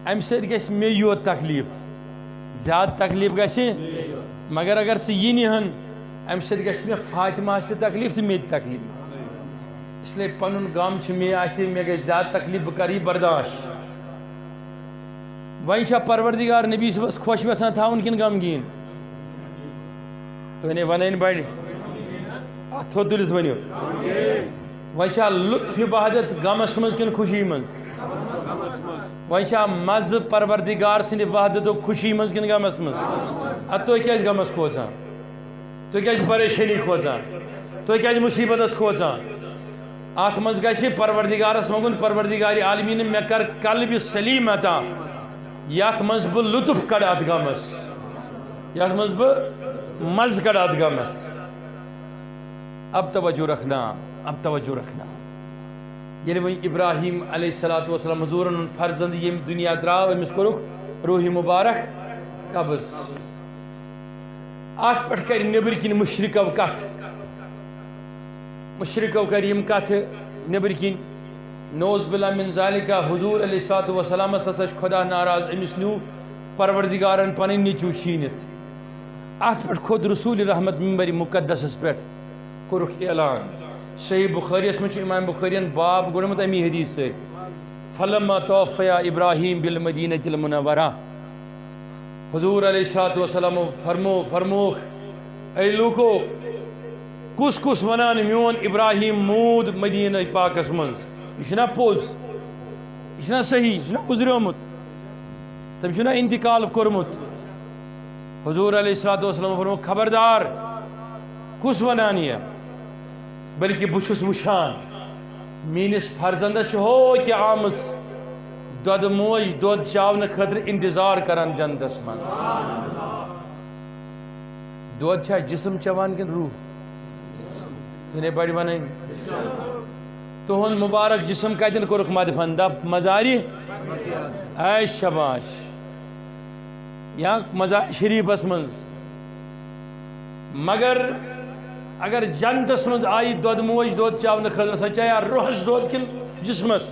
امہِ سۭتۍ گژھِ مےٚ یوت تکلیٖف زیادٕ تکلیٖف گژھِ مگر اگر ژٕ یہِ نِہن امہِ سۭتۍ گژھِ مےٚ فاطمہس تہِ تکلیٖف تہٕ مےٚ تہِ تکلیٖف اسلیے پنُن غم چھُ مےٚ اَتھِ مےٚ گژھِ زیادٕ تکلیٖف بہٕ کرٕ یہِ برداش وۄنۍ چھا پروردگار نبی صٲبس خۄش یژھان تھاوُن کِنہٕ غمگیٖن تُہۍ نے ونٲنۍ بڑِ اتھ تھوٚد تُلِتھ ؤنِو وۄنۍ چھا لطف وحدت غمس منٛز کِنہٕ خوشی منٛز وۄنۍ چھا مزٕ پروردگار سٕنٛدِ وحدتُک خوشی منٛز کِنہٕ غمس منٛز ادٕ تُہۍ کیٛازِ غمس کھوژان تُہۍ کیٛازِ پریشٲنی کھوژان تُہۍ کیٛازِ مُصیبتس کھوژان اتھ منٛز گژھِ پروردگارس منٛگُن پروردگارِ عالمیٖن مےٚ کر قلبِ سلیٖم عطا یتھ منٛز بہٕ لطف کڑٕ اتھ غمس یتھ منٛز بہٕ مزٕ کڑٕ اتھ غمس اب توجہ رکھنا ییٚلہِ وۄنۍ ابراہیٖم علیہ الصلوۃ والسلام حضوٗرن ہُنٛد فرزند ییٚمہِ دُنیا درٛاو أمِس کوٚرُکھ روحِ مُبارک قبض اتھ پٮ۪ٹھ کرِ نیٚبٕرۍ کِنۍ مُشرِکو کتھ مُشرِکو کرِ یِم کتھٕ نیٚبٕرۍ کِنۍ نوز باللہ من ذالکہ حضور علیہ الصلوۃ والسلامس ہسا چھُ خۄدا ناراض أمِس نیوٗ پروردگارن پنٕنۍ نیٚچوٗ چھیٖنِتھ اتھ پٮ۪ٹھ کھوٚت رسوٗلِ رحمت ممبرِ مقدسس پٮ۪ٹھ کوٚرُکھ اعلان صحیح بخاریس منٛز چھُ امام بخارین باب گوٚڑمُت امی حدیث سۭتۍ فلما توفیا ابراہیم بالمدینۃ المنورہ حضور علیہ الصلوۃ والسلام فرموکھ اے لوٗکو کُس کُس ونان میون ابراہیم موٗد مدینہ پاکس منٛز یہ چھُنا پوٚز یہ چھُنا صحیح یہِ چھُنا گُزریومُت تٔمۍ چھُنا انتقال کوٚرمُت حضور علیہ الصلوۃ والسلام فرموکھ خبردار کُس ونان یہِ بلکہ بہٕ چھُس وٕچھان میٲنِس فرزندس چھِ ہوتہِ آمٕژ دۄدٕ موج دۄد چاونہٕ خٲطرٕ انتظار کران جنتس منٛز دۄد چھا جسم چٮ۪وان کِنہٕ روح تُہۍ نے بڑِ ونٕنۍ تُہُنٛد مُبارک جسم کتٮ۪ن کوٚرُکھ مدفن دپ مزارِ اے شباش یا مزار شریفس منٛز مگر اگر جنتس من آئی دود موج دود چاون خطر سا چاہے روحس دود کن جسمس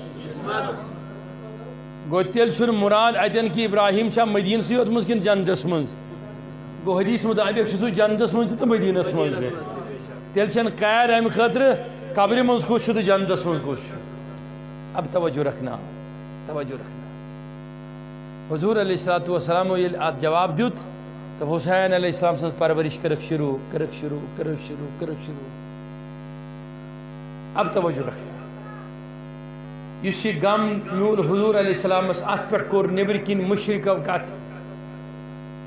گو تیل چھن مراد اتن کہ ابراہیم چھا مدین سی ووتمت کن جنتس من گو حدیث مطابق سہ جنتس من تو مدینس من تیل چھن قید امہ خاطر قبر من کس تو جنتس من کس اب توجہ رکھنا حضور علیہ الصلوۃ والسلام یل ات جواب دیت تو حسین علیہ السلام سن پرورش کرک شروع اب توجہ رکھنا اس غم میول حضور علیہ السلام ات پہ کور نبر کن مشرکو کت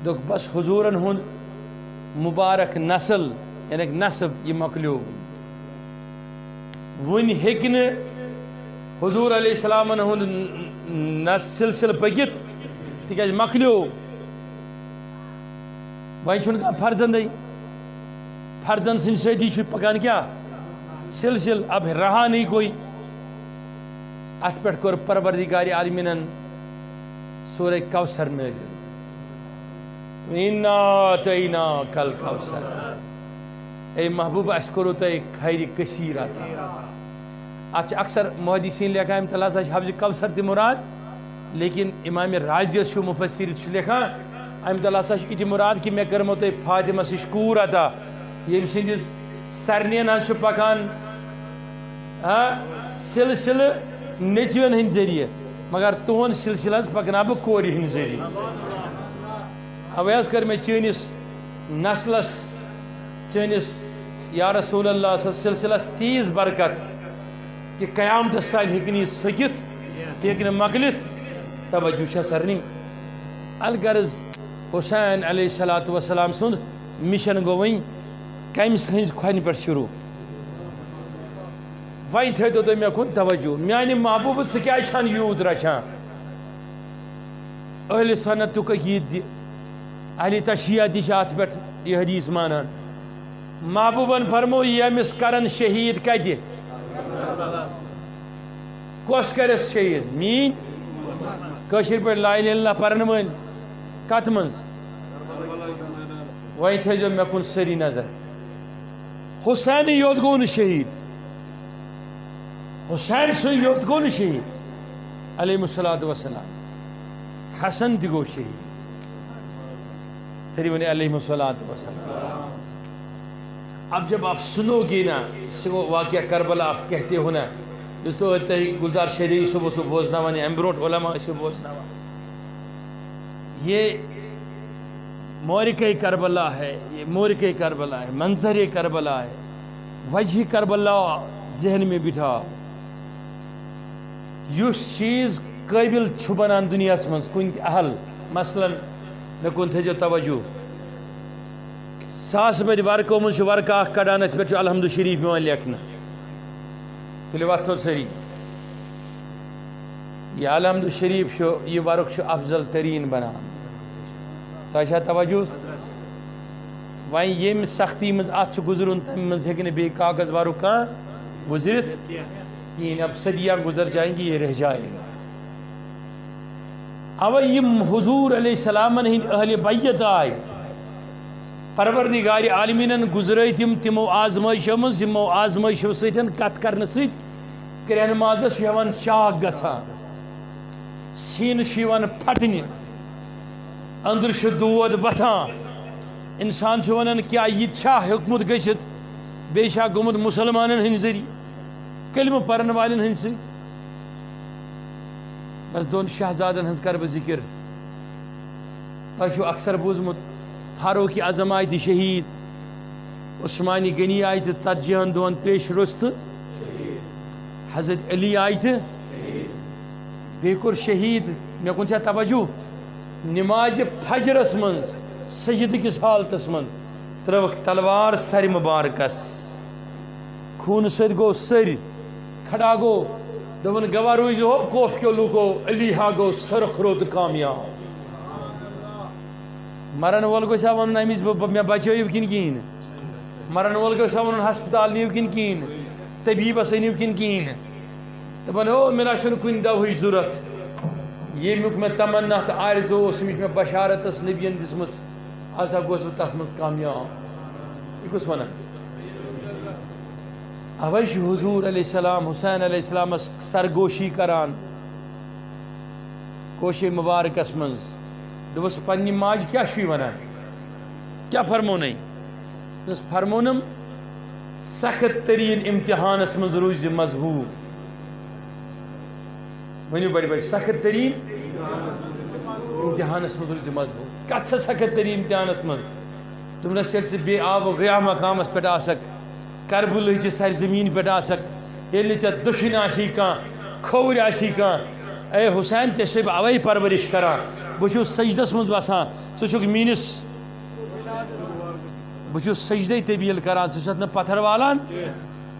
دک بس حضورن ہند مبارک نسل یعنی نسب یہ مکلیو ون ہیکن حضور علیہ السلام ہند سلسل پکت تکیاز مکلیو وی چھن فرزندی فرزند سن ستی پکان کیا سلسل اب رہا نہیں کوئی ات پہ کور پروردگار عالمین سورہ کوثر نازل انا اعطیناک الکوثر اے محبوب اس کرو تہ خیر کثیر ات اکثر محدثین لکھان تعالیٰ سا حفظ کوثر تہ مراد لیکن امام راضی مفسر لکھان ام تعالیٰ سا یہ مراد کہ مے کرمو تہ فاطمہ شکور عطا یم سندس سرنین ہز پکان سلسل نیچوین ہند ذریعہ مگر تہن سلسلہ پکنہ بہ کور ہند ذریعہ اوے کر میں چینس نسلس چینس یا رسول اللہ سلسلس تیز برکت کہ قیامتس تان ہیکن یہ ژھکت ہیکن مکلت توجہ چھ سرنی الغرض حسین علیہ الصلوۃ والسلام سند مشن گو ون کمس ہز کھن پہ شروع وی تھو تھی مے کن توجہ میانہ محبوب ثہ کیا چھن یوت رچھان اہل سنت عقید دی اہل تشیع تہ ات پہ یہ حدیث مانان محبوبن فرمو یمس کرن شہید کتہ کس کرس شہید مین کشر پہ لا الہ الا اللہ پرن ول کت من وی تھو مے کن سری نظر حسین یوت گو نا شہید حسین سن یوت گو نا شہید علیہ الصلوۃ والسلام حسن تہ گو شہید سری ونی علیہ الصلوۃ والسلام اب جب آپ سنو گے نا وہ واقعہ کربلا آپ کہتے ہو نا جس تو گلزار شریف صبح بوزناوان ام برونٹ علماء بوزناوان یہ مورکہ کربلا ہے یہ مورکہ کربلا ہے منظر کربلا ہے وجہ کربلا ذہن میں بٹھا اس چیز قابل چھ بنان دنیا من کن اہل مثلا مے کن تھو توجہ ساس بد ورقو من ورقہ اخ کڑان ات پہ الحمد شریف یوان لیکھنا تلو وتھو سری یہ الحمد شریف یہ ورق افضل ترین بنان تہ توجہ وی یم سختی مز ات گزرن تم مز ہیکہ بی کاغذ ورق کھانا گزرت کہین اب صدیاں گزر جائیں گی یہ رہ جائے گا اوے یم حضور علیہ السلام ہند اہل بیت آئی پروردگار عالمین گزرت تمو آزمائشو مز یمو آزمائشو ستن کت کرنے ست کرین مازس چاک گژھان سین پھٹنہ اندر دود وتھان انسان ونان کیا یہ چھا ہیوکمت گژھت بیٚیہِ چھا گوٚمُت مسلمانن ہٕنٛدِ ذریعہ کلمہ پرن والن ہٕنٛدِ سۭتۍ بس دون شہزادن ہنز کر بہ ذکر تۄہہِ چھُو اکثر بوٗزمُت فاروق اعظم آیہِ تہِ شہید عثمانی غنی آیہِ تہِ 40 دۄہن تریش روٚس تہٕ حضرت علی آیہِ تہِ بیٚیہِ کوٚر شہید مےٚ کُن چھا توجہ نماز فجرس منٛز سجدٕ کِس حالتس منٛز ترٲوکھ تلوار سرِ مبارکس خوٗنہٕ سۭتۍ گوٚو سٔرۍ کھڑا گوٚو دوٚپُن گواہ روٗزِو ہو خوف کیو لوٗکو علی ہا گوٚو سرخ رو تہٕ کامیاب مرن وول گوٚژھا وَنُن أمِس مےٚ بچٲیِو کِنہٕ کِہیٖنۍ نہٕ مرن وول گوٚژھا وَنُن ہسپتال نِیِو کِنہٕ کِہیٖنۍ نہٕ طبیٖبس أنِو کِنہٕ کِہیٖنۍ نہٕ دَپان او مےٚ نہ چھُنہٕ کُنہِ دَوہٕچ ضوٚرتھ ییٚمیُک مےٚ تمنا تہٕ آرزو اوس ییٚمِچ مےٚ بشارت ٲس نبیَن دِژمٕژ ہسا گوس بہٕ تَتھ منٛز کامیاب یہِ کُس وَنان اوے چھُ حضور علیہ السلام حسین علیہ السلام سرگوشی کران کوشے مبارکس منٛز دوٚپُس پننہِ ماجہِ کیٛاہ چھُے وَنان کیٛاہ فرمونَے دوٚپُس فرمونم سخت تریٖن امتحانس منٛز روٗزِ مضبوٗط ؤنِو بڑِ بڑِ سخت تریٖن امتحانس منٛز روٗزِ مضبوٗط کتھ سا سخت تریٖن امتحانس منٛز دوٚپنس ییٚلہِ ژٕ بے آب و گیا مقامس پٮ۪ٹھ آسکھ کربلٕچہِ سرزمیٖن پٮ۪ٹھ آسکھ ییٚلہِ نہٕ ژےٚ دٔچھُنۍ آسی کانٛہہ کھووُرۍ آسی کانٛہہ اے حسین ژےٚ چھے بہٕ اوے پرورش کران بہٕ چھُس سجدس منٛز بسان ژٕ چھُکھ میٲنِس بہٕ چھُس سجدے طبیل کران ژٕ چھُکھ نہٕ پتھر والان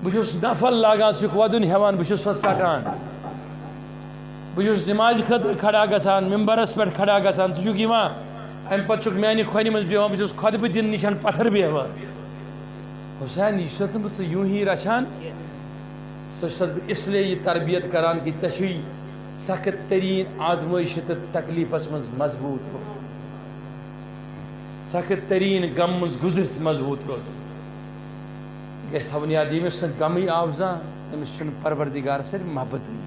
بہٕ چھُس نفل لاگان ژٕ چھُکھ ودُن ہٮ۪وان بہٕ چھُس سۄ ژٹان بہٕ چھُس نمازِ خٲطرٕ کھڑا گژھان ممبرس پٮ۪ٹھ کھڑا گژھان ژٕ چھُکھ یِوان امہِ پتہٕ چھُکھ میانہِ کھۄنہِ منٛز بیٚہوان بہٕ چھُس خۄطبہٕ دِنہٕ نِش پتھر بیٚہوان حسین یہِ چھُسَتھ نہٕ بہٕ ژٕ یوٗں ہی رچھان سۄ چھُسَتھ بہٕ اسلیے یہِ تربیت کران کہِ ژےٚ چھُے سخت تریٖن آزمٲیشہِ تہٕ تکلیٖفس منٛز مضبوٗط روزُن سخت تریٖن غم منٛز گُزرِتھ مضبوٗط روزُن گژھِ تھاوُن یاد ییٚمِس نہٕ غمٕے آو زانٛہہ تٔمِس چھُنہٕ پروردِگارس سۭتۍ محبتٕے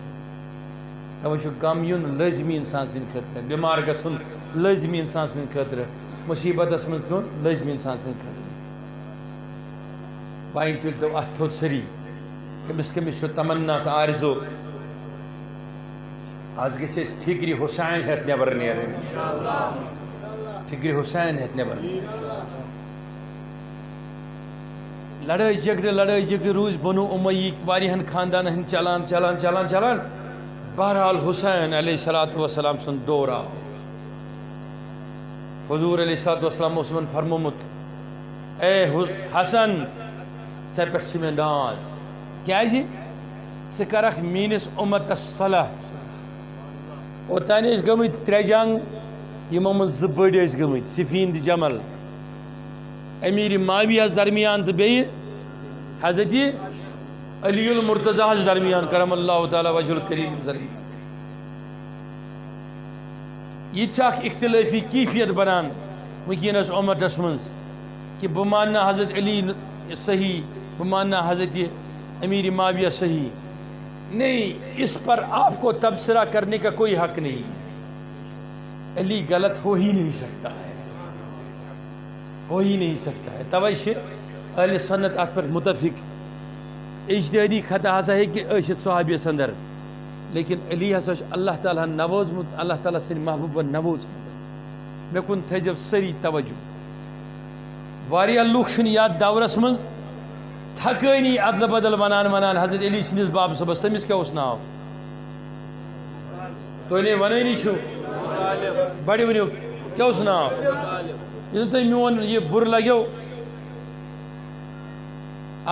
تَوَے چھُ غم یُن لٲزمی اِنسان سٕنٛدِ خٲطرٕ بٮ۪مار گژھُن لٲزمی اِنسان سٕنٛدِ خٲطرٕ مُصیٖبتس منٛز پیوٚن لٲزمی اِنسان سٕنٛدِ خٲطرٕ وۄنۍ تُلۍ تو اتھ تھوٚد سٲری کٔمِس کٔمِس چھُ تمنا تہٕ آرزو آز گژھِ أسۍ فکرِ حسین ہٮ۪تھ نٮ۪بر نیرٕنۍ فکرِ حسین ہٮ۪تھ نٮ۪بر لڑٲے جگڑٕ روٗزۍ بنو اُمیٖیِکۍ واریاہن خاندانن ہٕنٛدۍ چلان بہرحال حسین علیہ الصلوۃ والسلام سُنٛد دور آو حضور علیہ الصلوۃ والسلام اوس یِمن فرمومُت اے حسن ژےٚ پٮ۪ٹھ چھُ مےٚ ناز کیٛازِ ژٕ کرکھ میٲنِس اُمتس صلح اوٚتانۍ ٲسۍ گٔمٕتۍ 3 جنگ یِمو منٛز 2 بٔڑۍ ٲسۍ گٔمٕتۍ صفیٖن تہٕ جمل امیٖرِ معاویہس درمیان تہٕ بیٚیہِ حضرتِ علی المرتضیٰ ہس درمیان کرم اللہ تعالیٰ وجہ الکریم ذریعہ یہ چھِ اکھ اختلٲفی کیفیت بنان وٕنکیٚنس اُمتس منٛز کہ بہٕ ماننا حضرت علی صحیح بہٕ ماننا حضرت امیر معاویہ صحیح نہیں اس پر آپ کو تبصرہ کرنے کا کوئی حق نہیں علی غلط ہو ہی نہیں سکتا ہے توے چھِ اہل سنت اتھ پٮ۪ٹھ متفق اجتہٲدی خطا ہسا ہیٚکہِ ٲسِتھ صحابیس اندر لیکن علی ہسا چھُ اللہ تعالیٰ ہن نوازمُت اللہ تعالیٰ سٕنٛدِ محبوٗبن نوازمُت مےٚ کُن تھٲیزیو سٲری توجہ واریاہ لُکھ چھِنہٕ یتھ دورس منٛز تھکٲنی ادلہٕ بدل ونان حضرت علی سٕنٛدِس باب صٲبس تٔمِس کیٛاہ اوس ناو تُہۍ نے ونٲنی چھِو بڑِ ؤنِو کیٛاہ اوس ناو ییٚلہِ نہٕ تۄہہِ میون یہِ بُرٕ لگیو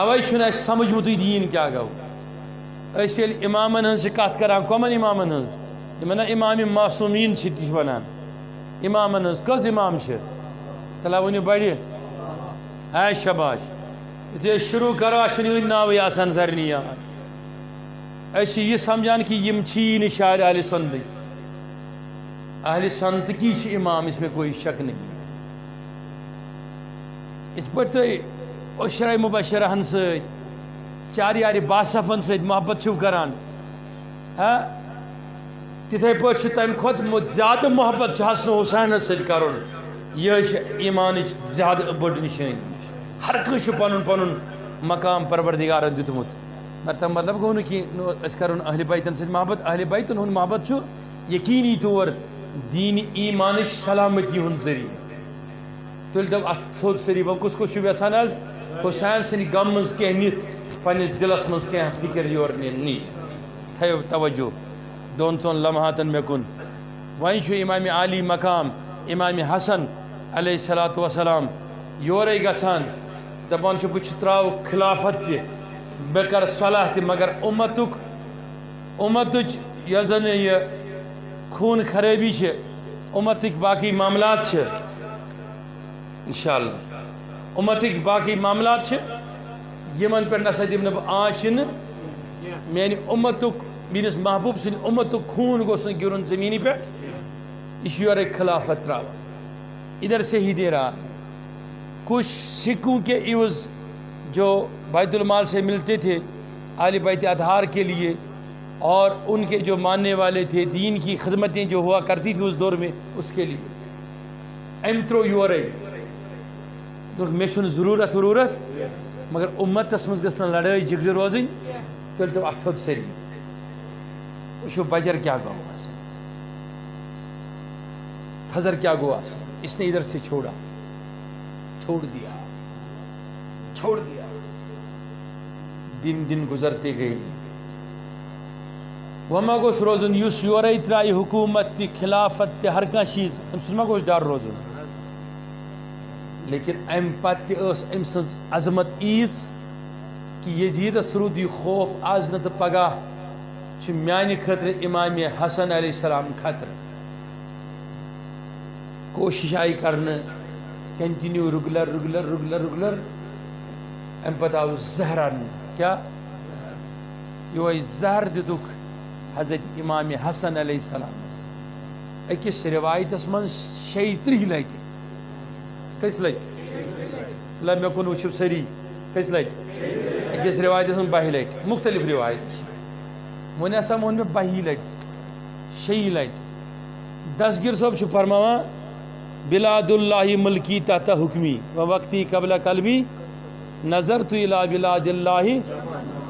اوے چھُنہٕ اَسہِ سمجھمُتٕے دیٖن کیٛاہ گوٚو أسۍ ییٚلہِ اِمامن ہٕنٛز چھِ کتھ کران کۄمن اِمامن ہٕنٛز یِمن نا اِمامِ معصوٗمیٖن چھِ تہِ چھِ ونان اِمامن ہٕنٛز کٔژ اِمام چھِ تلا ؤنِو بڑِ ہے شباش یُتھُے أسۍ شروٗع کرو اَسہِ چھُنہٕ یِہُنٛد ناوٕے آسان سارنٕے یاد أسۍ چھِ یہِ سمجھان کہِ یِم چھی نہٕ شاعرِ اہلِ سنتٕکۍ اہلِ سنتٕکی چھِ اِمام اس میں کوئی شک نہیں یِتھ پٲٹھۍ تُہۍ عشرے مبشرہن سۭتۍ چاریارِ باصفن سۭتۍ محبت چھِو کران ہاں تِتھے پٲٹھۍ چھُ تمہِ کھۄتہٕ زیادٕ محبت چھُ حسن حسینس سۭتۍ کرُن یہِ چھِ ایٖمانٕچ زیادٕ بٔڑ نِشٲنی ہر کٲنٛسہِ چھُ پنُن پنُن مقام پروردِگارن دیُتمُت مگر تمیُک مطلب گوٚو نہٕ کینٛہہ أسۍ کرون اہلِ بیتن سۭتۍ محبت اہلِ بیتن ہُنٛد محبت چھُ یقیٖنی طور دیٖنِ ایٖمانٕچ سلامتی ہُنٛد ذٔریعہٕ تُلۍ تو اتھ تھوٚد سٲری وۄنۍ کُس کُس چھُ یژھان حظ حسین سٕنٛدِ غم منٛز کینٛہہ نِتھ پننِس دِلس منٛز کینٛہہ فِکر یورٕ نِنۍ تھٲیِو توجہ 2-3 لمحاتن مےٚ کُن وۄنۍ چھُ امامِ عالی مقام امامِ حسن علیہ الصلوۃ والسلام یورے گژھان دپان چھُ بہٕ تراو خلافت تہِ بہٕ کرٕ صلح تہِ مگر اُمتٕچ یۄس زن یہِ خوٗن خرٲبی چھِ اُمتٕکۍ باقٕے معاملات چھِ انشاء اللہ اُمتٕکۍ باقٕے معاملات چھِ یِمن پٮ۪ٹھ نسا دِمہٕ نہٕ بہٕ آنچ نہٕ میانہِ اُمتُک میٲنِس محبوٗب سٕنٛدِ اُمتُک خوٗن گوٚژھ نہٕ گِرُن زٔمیٖنہِ پٮ۪ٹھ یہِ چھُ یورے خلافت تراوان ادھر سے ہی دے رہا کچھ سکھوں کے عوض جو بیت المال سے ملتے تھے اہل بیت اطہار کے لیے، اور ان کے جو ماننے والے تھے، دین کی خدمتیں جو ہوا کرتی تھی اس دور میں، اس کے لیے ایم ترو یورے میں چھُنہٕ ضرورت مگر امتس مز گژھِ نہٕ لڑٲے جگڑ روزٕنۍ، تیٚلہِ تو اتھ تھوٚد سٲری وٕچھو بجر کیا گوٚو آسان، خضر کیا گو آسان، اس نے ادھر سے چھوڑ دیا دن گزرتے گئے، وہ ما گوش روزن یس یورے ترائی حکومت تہ خلافت تہ ہر کانٛہہ چیز ام سن ما گوش ڈر روزن، لیکن ام پتہ اس ام سنز عظمت ایز کہ یزیدس رود یہ خوف آز نہ تو پگاہ چھ میانہ خطر امام حسن علیہ السلام خطر، کوشش آئی کرنے کنٹینیو ریگولر ام پتہ آو زہر کیا یہ زہر دتک حضرت امام حسن علیہ السلام اکس روایتس من 36 لٹہ کس لٹہ مے کن وچھو سری کس لٹہ اکس روایتس من 20 لٹہ مختلف روایت ون ہسا مون مے 20 لٹہ 6 لٹہ دستگیر صاحب چھ فرماوان بلاد اللہ ملکی تحت حکمی و وقتی قبل قلبی نظرت الى بلاد اللہ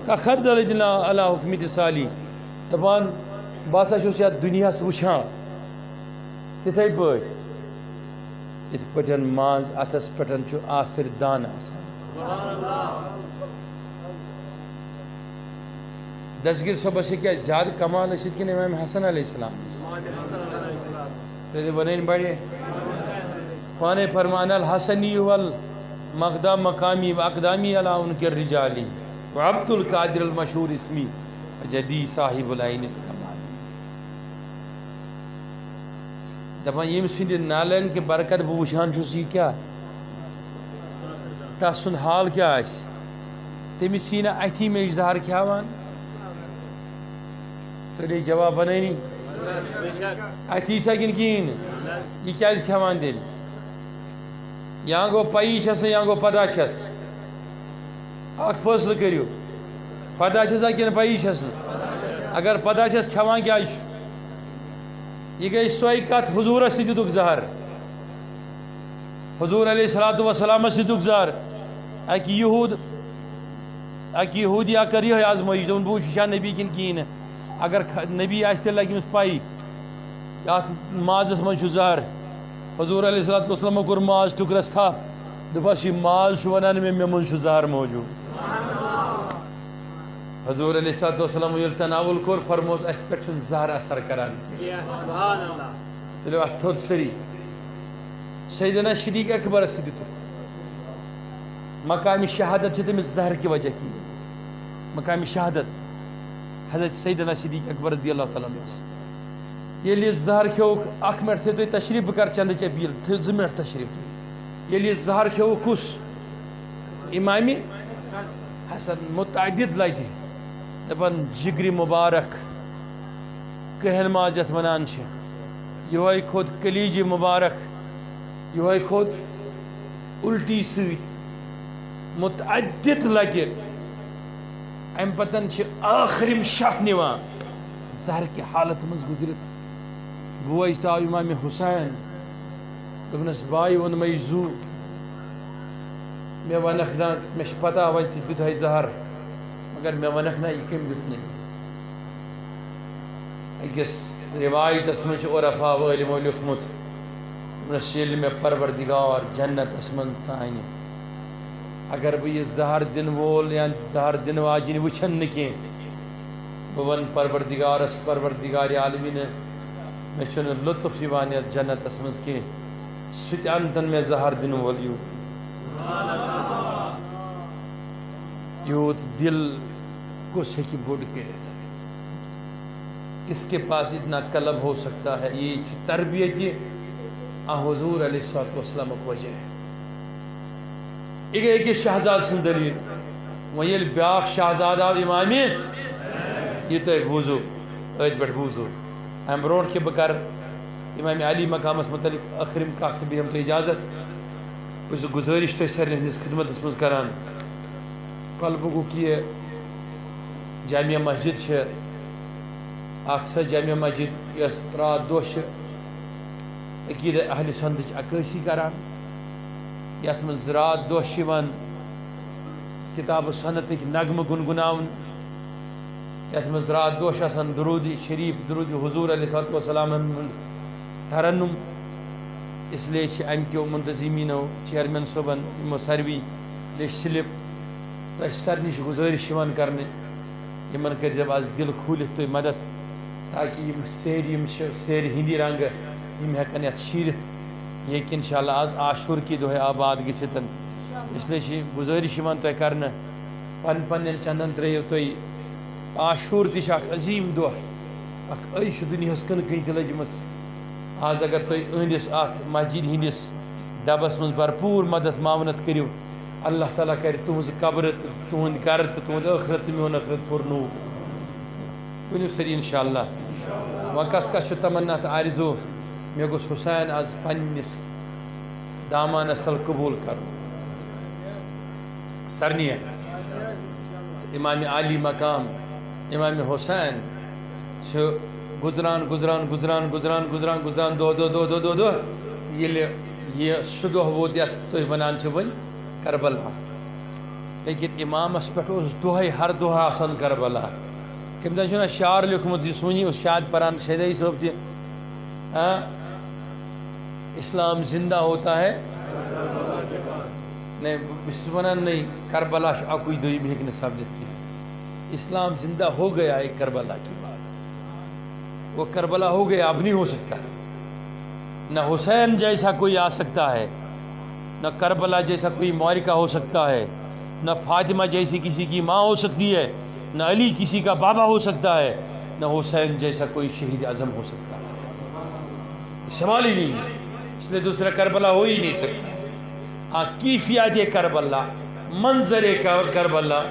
کخردل علی حکمت سالی، دپان باسا چھس یتھ دنیاس وچھان تتھے پٲٹھۍ یتھ پٲٹھۍ ماز اتھس پٮ۪ٹھ چھُ آسر دان آسان۔ دستگیر صٲبس کیا زیادہ کمال ٲسِتھ کِنہٕ امام حسن علیہ السلام؟ تیٚلہِ بنٲنۍ بڑِ پانے فرمان الحسنی والمغدا مقامی واقدامی علی انکر رجالی وعبد القادر المشہور اسمی جدی صاحب العین الکمال، دپان یم سند نالین کے برکت بہ وچھان چھس یہ کیا تس سند حال کیا آس، تمس سی نا اتھی میں اظہار کھیاوان، تیٚلہِ جواب بنٲنی اتھی سا کن کہین یہ کیاز کھیاوان تیٚلہِ یا گو پئی چھس یا گو پتہ چھس، اخ فٲصلہٕ کٔرِو پتہ چھسا کِنہٕ پئی چھس اگر پتہ چھس کھیوان کیا یہ گئی سوئی کت حضورس تہِ دِتُکھ زہر، حضور علیہ الصلوۃ والسلام سے دِتُکھ زہر، اکہِ یہودیا کر یہ آزمائش دون بہ وچھا نبی کن کہین، اگر نبی آس تیٚلہِ لگہِ أمِس پائی اتھ مازس من چھُ زہر، حضور علیہ الصلوۃ والسلام کوٚر ماز ٹُکرس تھپھ دپس یہ ماز چھُ ونان مےٚ منٛز چھُ زہر موجود، حضور علیہ الصلوۃ والسلام ییٚلہِ تناول کوٚر فرموس اس پٮ۪ٹھ چھُنہٕ زہر اثر کران، تیٚلہِ اتھ تھوٚد سٲری۔ سیدنا صدیق اکبرس تہِ دِتُکھ مقام شہادت چھِ تٔمِس زہر کی وجہ کی، مقام شہادت حضرت سیدنا صدیق اکبر رضی اللہ تعالیٰ عنہ ییٚلہِ یہِ زہر کھیوٚوُکھ، اکھ منٹ تھٲیِو تُہۍ تشریف بہٕ کرٕ چندٕچ اپیٖل، تھٲیِو 2 منٹ تشریف تُہۍ، ییٚلہِ یہِ زہر کھیوٚوُکھ کُس امام حسن متعدد لٹہِ دپان جگرِ مبارک کہن ماز یتھ ونان چھِ، یہوے کھوٚت کلیجہِ مبارک، یہوے کھوٚت الٹی سۭتۍ متعدد لٹہِ، امہِ پتن چھِ ٲخرِم شاہ نِوان زہر کہِ حالت منٛز گُزرِتھ، بوے ژاو امام حسین دوٚپنس باے ووٚنمَے زُو مےٚ ونکھ نا مےٚ چھِ پتہ وۄنۍ ژٕ دیُتہَے زہر مگر مےٚ ونکھ نا یہِ کٔمۍ دیُت نہٕ، أکِس روایتس منٛز چھُ عرفاء عٲلمو لیوٚکھمُت دوٚپنس ییٚلہِ مےٚ پروردگار جنتس منٛز ژانہِ اگر بہٕ یہِ زہر دِنہٕ وول یا زہر دِنہٕ واجِنۍ وٕچھن نہٕ کینٛہہ بہٕ ونہٕ پروردگارس پروردگارِ عالمیٖنہٕ مےٚ چھُنہٕ لطف یِوان یتھ جنتس منٛز کینٛہہ، سُہ تہِ انتن مےٚ زہر دِنہٕ وول یوٗت دل کُس ہیٚکہِ بوٚڑ کٔرِتھ، کس کے پاس اتنا قلب ہو سکتا ہے، یہ تربیت حضور علیہ الصلوۃ والسلام وجہ ہے۔ یہ گئی کہ شہزاد سن دلیل وۄنۍ ییٚلہِ بیٛاکھ شہزاد آو امامہِ یہ تۄہہِ بوٗزو أتھۍ پٮ۪ٹھ بوٗزو، امہِ برونٛٹھ کہِ بہٕ کَرٕ امام علی مقامس متعلق ٲخرِم کَتھ تہٕ بیٚیہِ ہٮ۪مہٕ تۄہہِ اجازت، بہٕ چھُس گُزٲرِش تۄہہِ سارنٕے ہٕنٛدِس خدمتس منٛز کران کۄلبُگُک یہِ جامع مسجد چھِ اکھ سۄ جامع مسجد یۄس رات دۄہ چھِ عقیدہ اہل سنتٕچ عکٲسی کران یتھ منٛز رات دۄہ چھِ یِوان کتاب سنتٕکۍ نغمہٕ گُنگُناونہٕ یتھ منٛز رات دۄہ چھُ آسان درود شریف درود حضور علیہ الصلوۃ والسلام ہُنٛد ترنم اس لیے چھِ امہِ کیو منتظمیٖنو چیئرمین صٲبن یِمو ساروی لیٚچھ سلپ تۄہہِ سارنٕے چھِ گُزٲرِش یِوان کرنہٕ یِمن کٔرۍزیو آز دِل کھوٗلِتھ تُہۍ مدد تاکہ یِم سیرِ یِم چھِ سیرِ ہِنٛدی رنگہٕ یِم ہٮ۪کن یتھ شیٖرِتھ ییٚکہِ انشاء اللہ آز عاشور کہِ دۄہے آباد گٔژھِتھ اس لیے چھِ گُزٲرِش یِوان تۄہہِ کرنہٕ پنٕنٮ۪ن چندن ترٲیِو تُہۍ عاشور تہِ چھُ اکھ عظیٖم دۄہ اکھ أے چھُ دُنیاہس کٕنہٕ کٕنۍ تہِ لٔجمٕژ آز اگر تُہۍ أہنٛدِس اتھ مسجد ہِنٛدِس ڈبس منٛز بھرپوٗر مدد معاونت کٔرِو اللہ تعالیٰ کرِ تُہنٛز قبرٕ تہٕ تُہنٛد گرٕ تہٕ تُہنٛد ٲخرت تہٕ میون ٲخرت پُرنوٗر ؤنِو سٲری انشاء اللہ وۄنۍ کس کس چھُ تمنا تہٕ آرزوٗ مےٚ گوٚژھ حُسین آز پننِس دامانس تل قبوٗل کرُن سارنٕے امام عالی مقام امام حُسین چھُ گُزران گُزران گُزران گُزران گُزران گُزران دۄہ دۄہ دۄہ دۄہ دۄہ دۄہ ییٚلہِ یہِ سُہ دۄہ ووت یتھ تُہۍ ونان چھِو وۄنۍ کربلا لیکن امامس پٮ۪ٹھ اوس دۄہے ہر دۄہ آسان کربلا کٔمۍ زن چھُنہ شعر لیوٚکھمُت یُس وٕنی اوس شاد پران شیدائی صٲب تہِ اسلام زندہ ہوتا ہے نہیں بہٕ چھُس ونان نہیں کربلا چھُ اکُے دوٚیِم ہیٚکہِ نہٕ سپدِتھ کینٛہہ اسلام زندہ ہو گیا ہے کربلا کی بات وہ کربلا ہو گیا اب نہیں ہو سکتا نہ حسین جیسا کوئی آ سکتا ہے نہ کربلا جیسا کوئی معرکہ ہو سکتا ہے نہ فاطمہ جیسی کسی کی ماں ہو سکتی ہے نہ علی کسی کا بابا ہو سکتا ہے نہ حسین جیسا کوئی شہید اعظم ہو سکتا ہے سوال ہی نہیں ہے اس لیے دوسرا کربلا ہو ہی نہیں سکتا ہاں کیفیت کربلا منظر کربلا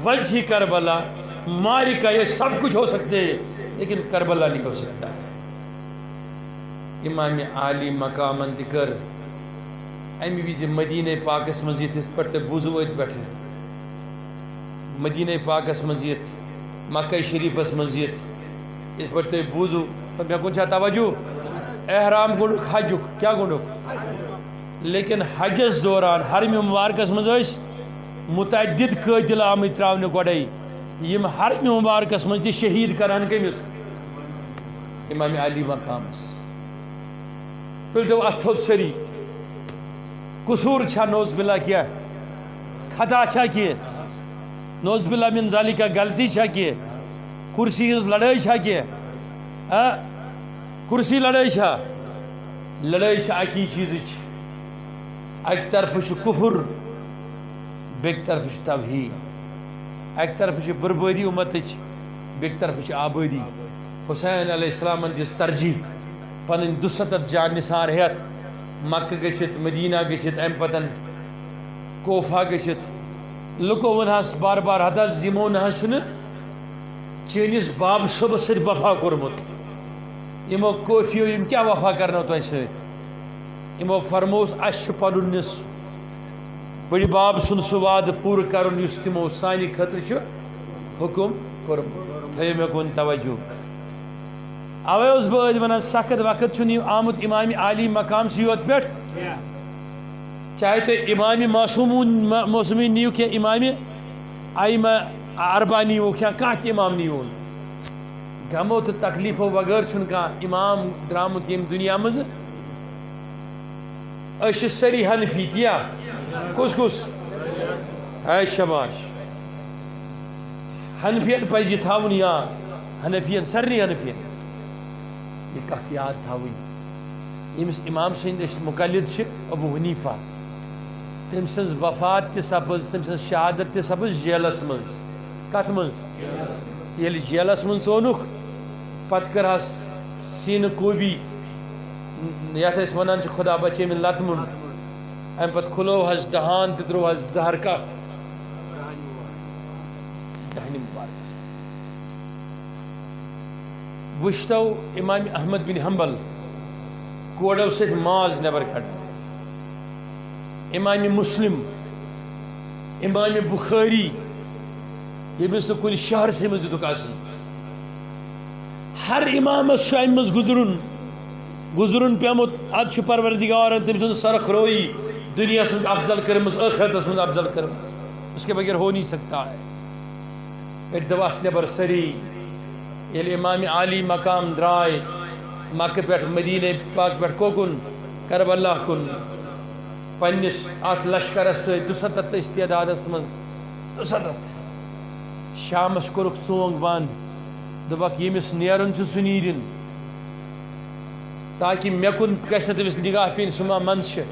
وجہ کربلا معرکہ یہ سب کچھ ہو سکتے ہیں لیکن کربلا نہیں ہو سکتا امام عالی مقامن تہِ کٔر امہِ وِزِ مدینہ پاکس منٛز یِتھ یِتھ پٲٹھۍ تۄہہِ بوٗزوٕ أتۍ پٮ۪ٹھٕ مدینہ پاکس منٛز یِتھ مکہ شریٖفس منٛز یِتھ یِتھ پٲٹھۍ تۄہہِ بوٗزوٕ مےٚ کُن چھا توجہ احرام گوٚنڈُکھ حجُک کیٛاہ گوٚنڈُکھ لیکن حجس دوران حرمہِ مبارکس منٛز ٲسۍ متعدد قٲتِل آمٕتۍ ترٛاونہٕ گۄڈَے یِم حرمہِ مبارکس منٛز تہِ شہیٖد کران کٔمِس امام علی مقامس تُلۍتو اتھ تھوٚد سٲری قصوٗر چھا نوز باللہ کینٛہہ خطا چھا کینٛہہ نوز باللہ من ذالِکہ غلطی چھا کینٛہہ کُرسی ہٕنٛز لڑٲے چھا کینٛہہ کُرسی لڑٲے چھا لڑٲے چھِ اکی چیٖزٕچ اکہِ طرفہٕ چھُ کُفُر بیٚکہِ طرفہٕ چھُ توحیٖد اکہِ طرفہٕ چھِ بربٲدی اُمتٕچ بیٚکہِ طرفہٕ چھِ آبٲدی حُسین علیہ السلامن دِژ ترجیح پنٕنۍ 270 جان نثار ہٮ۪تھ مکہ گٔژھِتھ مدینہ گٔژھِتھ امہِ پتہٕ کوفہ گٔژھِتھ لُکو ووٚنہس بار بار ہتہٕ حظ یِمو نہ حظ چھُنہٕ چٲنِس بابہٕ صٲبس سۭتۍ وفا کوٚرمُت یِمو کوفیو یِم کیٛاہ وفا کرنو تۄہہِ سۭتۍ یِمو فرمووُس اَسہِ چھُ پنُن بٔڑِ باب سُنٛد سُہ وعدٕ پوٗرٕ کرُن یُس تِمو سانہِ خٲطرٕ چھُ حُکُم کوٚرمُت تھٲیِو مےٚ کُن توجہ اوے اوسُس بہٕ ٲدۍ ونان سخت وقت چھُنہٕ یہِ آمُت امام عالی مقامسٕے یوت پٮ۪ٹھ چاہے تُہۍ امام موسوٗمی نِیِوکھ یا امام ائمہ اربعہ نِیوُکھ یا کانٛہہ تہِ امام نِیوُن غمو تہٕ تکلیٖفو بغٲر چھُنہٕ کانٛہہ امام درٛامُت ییٚمہِ دُنیا منٛزٕ أسۍ چھِ سٲری حنفی کیٛاہ کُس کُس ہے شاباش حنفین پزِ یہِ تھاوُن یاد حنفین سارنٕے حنفین یہ کتھ یاد تھاوٕنۍ ییٚمِس امام سٕنٛدۍ أسۍ مُقلد چھِ ابو حنیفہ تٔمۍ سٕنٛز وفات تہِ سپٕز تٔمۍ سٕنٛز شہادت تہِ سپٕز جیلس منٛز کتھ منٛز ییٚلہِ جیلس منٛز ژونُکھ پتہٕ کٔرہس سیٖنہٕ قوبی یتھ أسۍ ونان چھِ خۄدا بچٲوِنۍ لتہٕ مُنٛڈ امہِ پتہٕ کھُلووہس دہان تہٕ ترٛووہس زہر کتھ دہنہِ مُبارکس وٕچھتو امام احمد بن حنبل کوڑو سۭتۍ ماز نٮ۪بر کڑان امام مسلم امام بخاری ییٚمِس نہٕ کُنہِ شہرسٕے منٛز دِتُکھ آسہِ ہر اِمامس چھُ اَمہِ منٛز گُزرُن پیوٚمُت اَدٕ چھُ پروردگارن تٔمۍ سٕنٛز سرخرویی دُنیاہس منٛز افضل کٔرمٕژ ٲخرتس منٛز افضل کٔرمٕژ اس کے بغیر ہو نہیں سکتا ہے پھر وقت نٮ۪بر سٲری ییٚلہِ امام عالی مقام درٛاے مکہ پٮ۪ٹھ مدیٖنہ پاک پٮ۪ٹھ کوکُن کربلا کُن پننِس اتھ لشکرس سۭتۍ 200 ٲسۍ تعدادس منٛز 200 شامس کوٚرُکھ ژونٛگ بنٛد دوٚپکھ ییٚمِس نیرُن چھُ سُہ نیٖرِن تاکہِ مےٚ کُن گژھِ نہٕ تٔمِس نگاہ پیٚنۍ سُہ ما منٛدچھِ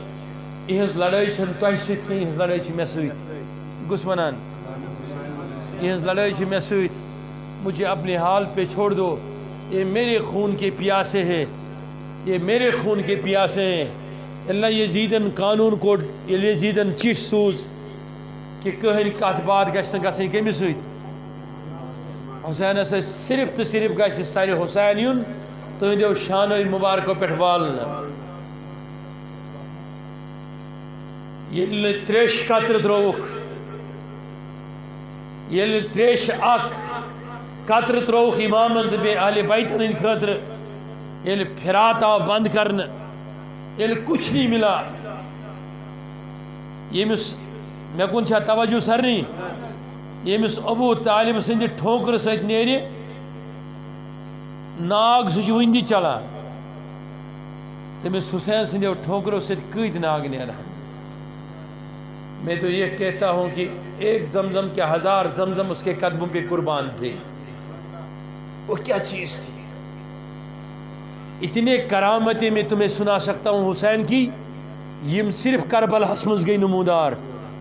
یِہٕنٛز لڑٲے چھنہٕ تۄہہِ سۭتۍ کینٛہہ یِہٕنٛز لڑٲے چھِ مےٚ سۭتۍ یہِ کُس وَنان یِہٕنٛز لڑٲے چھِ مےٚ سۭتۍ مجھے اپنے حال پہ چھوڑ دو یہ میرے خون کے پیاسے ہیں یہ میرے خون کے پیاسے ہیں اللہ یزیدن قانون کوٚڑ ییٚلہِ یزیدن چِٹھۍ سوٗز کہ کٕہٕنۍ کتھ باتھ گژھِ نہٕ گژھٕنۍ کٔمِس سۭتۍ حسینس ٲسۍ صرف تہٕ صرف گژھِ سرِ حسین یُن تٕہنٛدیو شانو مُبارکو پٮ۪ٹھ والنہٕ ییٚلہِ نہٕ تریشہِ قطرٕ ترٛووُکھ ییٚلہِ نہٕ تریشہِ اکھ قطرٕ ترٛووُکھ اِمامن تہٕ بیٚیہِ اہلِ بیتن ہٕنٛدِ خٲطرٕ ییٚلہِ پھرات آو بنٛد کرنہٕ ییٚلہِ کچھ نہیں ملا ییٚمِس مےٚ کُن چھا توجہ سارنٕے ییٚمِس ابوٗ طالب سٕنٛدِ ٹھوکرٕ سۭتۍ نیرِ ناگ سُہ چھُ وُنہِ تہِ چلان تٔمِس حسین سٕنٛدیو ٹھوکرو سۭتۍ کۭتۍ ناگ نیران میں تو یہ کہتا ہوں کہ ایک زمزم کے 1000 زمزم اس کے قدموں پہ قربان تھے وہ کیا چیز تھی اتنے کرامتیں میں تمہیں سنا سکتا ہوں حسین کی یم صرف کربلاہس منٛز گئی نمودار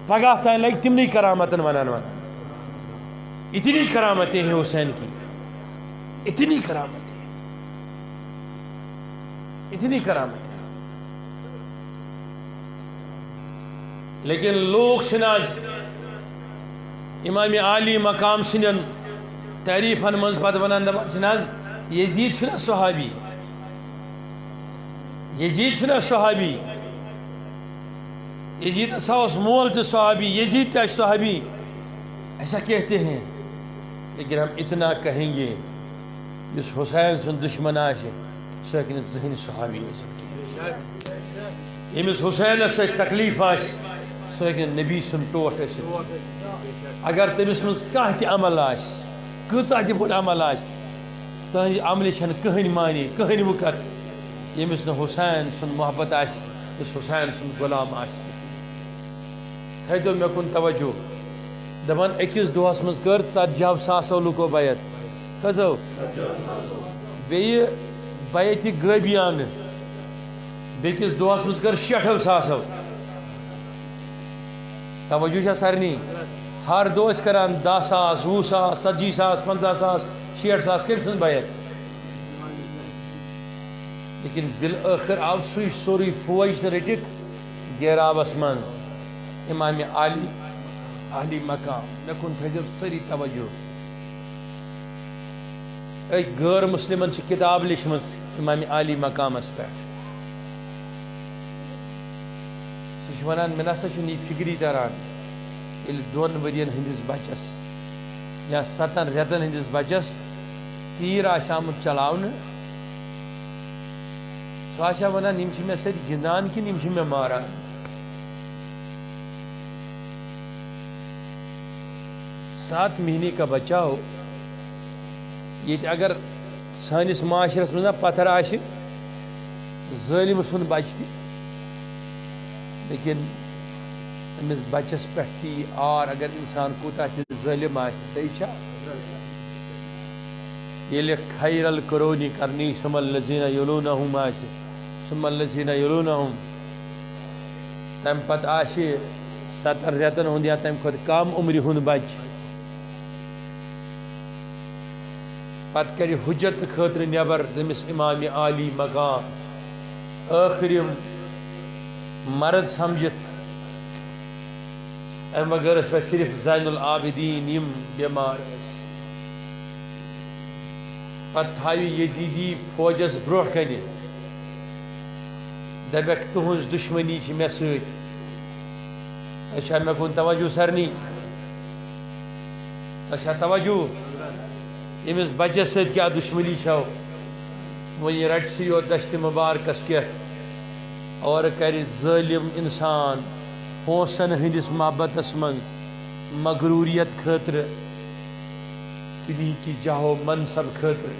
پگاہ تام لگہِ تمنٕے کرامتن ونان اتنی کرامتیں ہیں حسین کی اتنی کرامتیں لیکن لوگ چھناز امام عالی مقام سندن تعریفن منٛز پتہٕ ونان دپان چھناز یزید چھُنا صحابی یزید ہسا اوس مول تہِ صحابی یزید تہِ آسہِ صحابی ایسا کہتے ہیں لیکن ہم اتنا کہیں گے جس حسین سن دشمن آسہِ سُہ ہیٚکہِ نہٕ زٕہٕنۍ صحابی ٲسِتھ ییٚمِس حسینس سۭتۍ تکلیٖف آسہِ سُہ ہیٚکہِ نہٕ نبی سُنٛد ٹوٹھ ٲسِتھ اگر تٔمِس منٛز کانٛہہ تہِ عمل آسہِ کۭژاہ تہِ بوٚڑ عمل آسہِ تُہنٛدِ عملہِ چھنہٕ کٕہٕنۍ معنی کٕہٕنۍ وُقت ییٚمِس نہٕ حسین سُنٛد محبت آسہِ یُس حسین سُنٛد غلام آسہِ تھٲیتو مےٚ کُن توجہ دپان أکِس دۄہس منٛز کٔر 40,000 لُکو بیعت کھٔژو بیٚیہِ بیعتہِ غٲبیانہٕ بیٚکِس دۄہس منٛز کٔر 60,000 توجہ چھا سارنٕے ہر دۄہ ٲسۍ کران 10,000 20,000 40,000 50,000 60,000 کٔمۍ سٕنٛز بیعت لیکن بالآخر آو سُے سورُے فوج تہٕ رٔٹِکھ گیراوس منٛز امام عالی مقام مےٚ کُن تھٲیزیو سٲری توجہ أکۍ غٲر مُسلمن چھِ کِتاب لیٖچھمٕژ امام عالی مقامس پٮ۪ٹھ سُہ چھُ ونان مےٚ نسا چھُنہٕ یہِ فِکری تران ییٚلہِ 2 ؤرین ہٕنٛدِس بچس یا 7 رٮ۪تن ہٕنٛدِس بچس تیٖر آسہِ آمُت چلاونہٕ سُہ آسیا ونان یِم چھِ مےٚ سۭتۍ گِنٛدان کِنہٕ یِم چھِ مےٚ ماران 7 مہینے کا بچہ ہو یہ اگر سانس معاشرس مز پتھر آسہِ ظٲلم سُنٛد بچہ تہِ لیکن أمِس بچس پٮ۪ٹھ تہِ یی آر اگر انسان کوٗتاہ تہِ ظٲلم آسہِ صحیح چھا ییٚلہِ خیر القرونی کرنی ثم الذین یلونہم آسہِ ثم الذین یلونہم تمہِ پتہٕ آسہِ 7 رٮ۪تن ہُنٛد یا تمہِ کھۄتہٕ کم عمرِ ہُنٛد بچہِ پتہٕ کرِ حجت خٲطرٕ نٮ۪بر تٔمِس امام عالی مقام ٲخرِم مرد سمجھِتھ امہِ بغٲر ٲسۍ پتہٕ صرف زین العابدیٖن یِم بٮ۪مار ٲسۍ پتہٕ تھاوِ یزیدی فوجس برونٛٹھ کنہِ دپیکھ تُہٕنٛز دُشمنی چھِ مےٚ سۭتۍ چھا مےٚ کُن توجہ سارنٕے اچھا توجہ یمس بچس ست کیا دشمنی چھو ون رٹ سی یوت دشت مبارکس کیت اور کر ظالم انسان پونسن ہندس محبتس من مغروریت خاطر دنیا جاہو منصب خاطر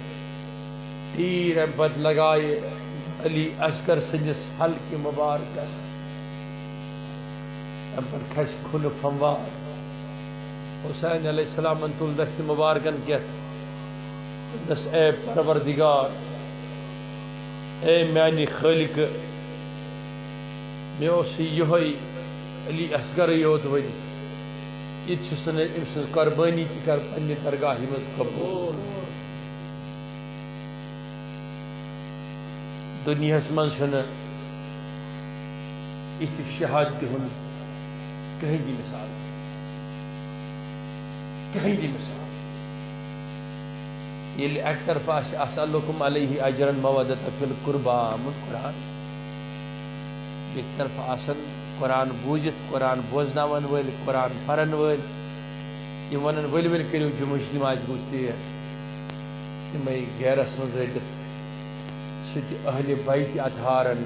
تیر ام پت لگائے علی اصغر سندس حلقہ مبارکس ام پت کھس کھن فموار حسین علیہ السلام تل دست مبارکن کیت دس اے پروردگار اے میانی خالق مے یہ علی اصغر یوت ون یہ ام سن قربانی تہ کر پنہ درگاہ مز قبول دنیا من اس شہادت ہند کہیں دی مثال کہیں دی مثال یل اک طرف اسالکم علیہ اجرا مودۃ فی القربى من قرآن ایک طرف آسن قرآن بوزت قرآن بوزناون ول قرآن پرن ول یہ ونن ول ول کرو جمعہ نماز گو ژیر تمے گیرس مز رٹت سہ اہل بیت اطہارن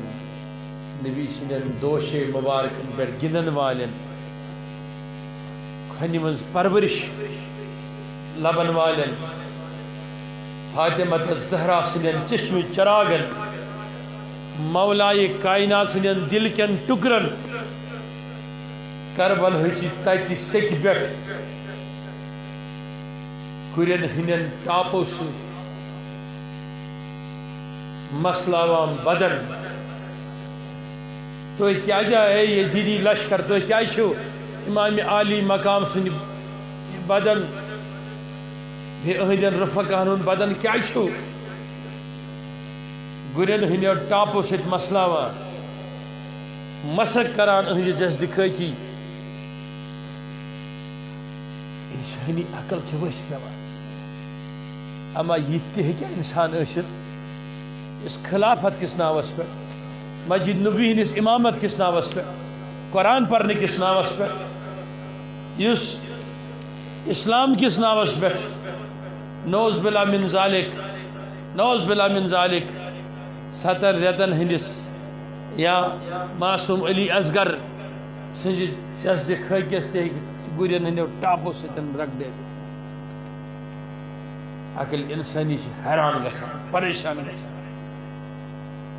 نبی سندین دوشے مبارکن پہ گندن والن کھنہ مز پرورش لبن والن فاطمہ الزہرا سندین چشم چراغن مولائے کائنات سندین دل کین ٹکرن کربل ہچ تچ سیک پہ کورین ہندین ٹاپو ست مسلاوان بدن تو کیا جا اے یزیدی لشکر تو کیا چھو امام عالی مقام سن بدن بے اہدین رفقان بدن کیا چھو گرین ہندیو ٹاپو ست مسلاوان مسک کران اہد جس دکھاکی انسانی عقل چھ وس پیوان اما یہ تہ ہیکیا انسان ٲسِتھ اس خلافت کس ناوس پہ مسجد نبی ہندس امامت کس ناوس پہ قرآن پڑھنے کس ناوس پہ اس اسلام کس ناوس پہ نوز بلا من ذالک نوز بلا من ذالک 7 ریتن ہندس یا معصوم علی اصغر سنج جسد خاکس تہ گرین ہندو ٹاپو ستن رکھ دے عقل انسانی حیران گژھان پریشان گژھان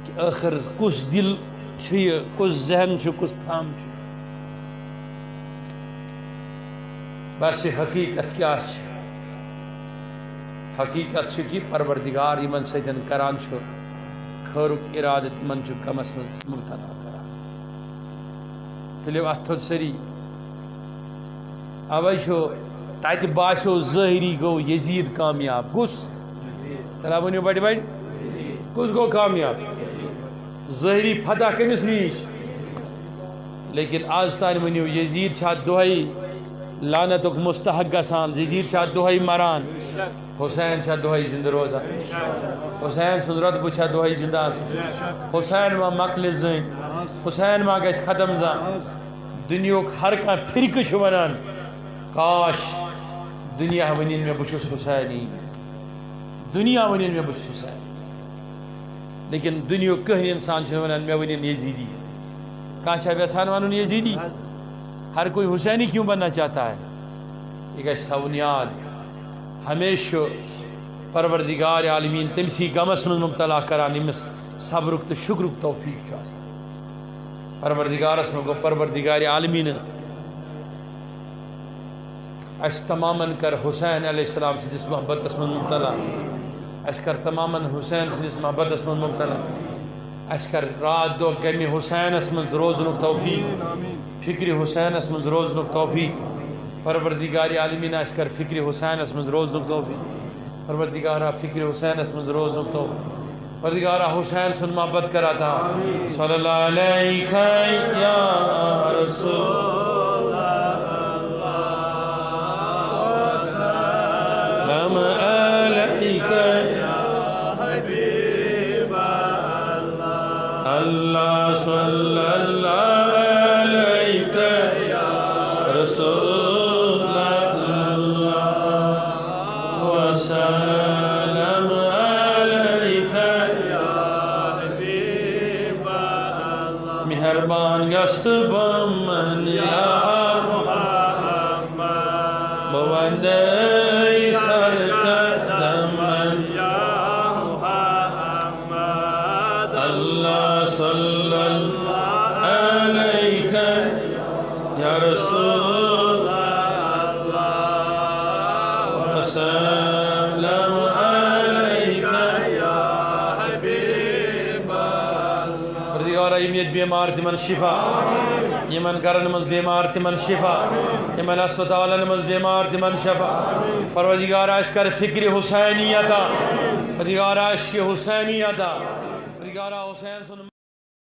کہ آخر کس دل یہ کس ذہن کس فہم بس حقیقت کیا حقیقت کہ پروردگار یمن سۭتۍ کران چھُ خٲرُک ارادٕ تِمن چھُ غمس منٛز مبتلا کران تُلِو اتھ تھوٚد سٲری اوے چھُ تتہِ باسیو ظٲہری گوٚو یزیٖد کامیاب کُس تلا ؤنِو بڑِ بڑِ کُس گوٚو کامیاب ظٲہری فتح کٔمِس نِش لیکن آز تانۍ ؤنِو یزیٖد چھا دۄہے لعنتُک مستحق گژھان یزیٖد چھا دۄہے مران حسین چھا دۄہے زندٕ روزان حسین سُنٛد رۄتبہٕ چھا دۄہے زندٕ آسان حسین ما مۄکلہِ زٔنۍ حسین ما گژھِ ختم زانٛہہ دُنیہُک ہر کانٛہہ فرقہٕ چھُ ونان کاش دنیا ونین مےٚ بہٕ چھُس حسینی دنیا ونین مےٚ بہٕ چھُس حسین لیکن دنیہُک کٕہٕنۍ انسان چھُنہٕ ونان مےٚ ونین یزیٖدی کانٛہہ چھا یژھان ونُن یزیٖدی ہر کوئی حسینی کیوں بننا چاہتا ہے یہ گژھِ تھاوُن یاد ہمیشہ پروردگار عالمین تمسی غمس منٛز مبتلا کران ییٚمِس صبرُک تہٕ شُکرُک توفیق چھُ آسان پروردگارس منٛز گوٚو پروردگار عالمین اس تماماً کر حسین علیہ السلام سندس محبتس من مبتلا اس کر تماماً حسین سندس محبتس من مبتلا اس کر رات دو غمی حسینس من روزنُک توفیق فکر حسینس من روزنُک توفیق پروردگار عالمین اس کر فکر حسینس من روزنُک توفیق پروردگارہ فکر حسینس من روزنُک توفیق پروردگارہ حسین سن محبت کرا تھا صلی اللہ علیہ یا رسول اللہ صلی اللہ علیہ یا رسول اللہ من یا بوندی سرکردم من اللہ صلی اللہ علیک یا رسول وسلم علیک یا حبیب پروردگارہ یمیت بیمار تمن شفا یمن گرن مز بیمار تمن شفا یمن اسپتالن مز بیمار تمن شفا پروردگارہ اس کر فکر حسینی عطا پروردگارہ عشق حسینی عطا پروردگارہ حسین سن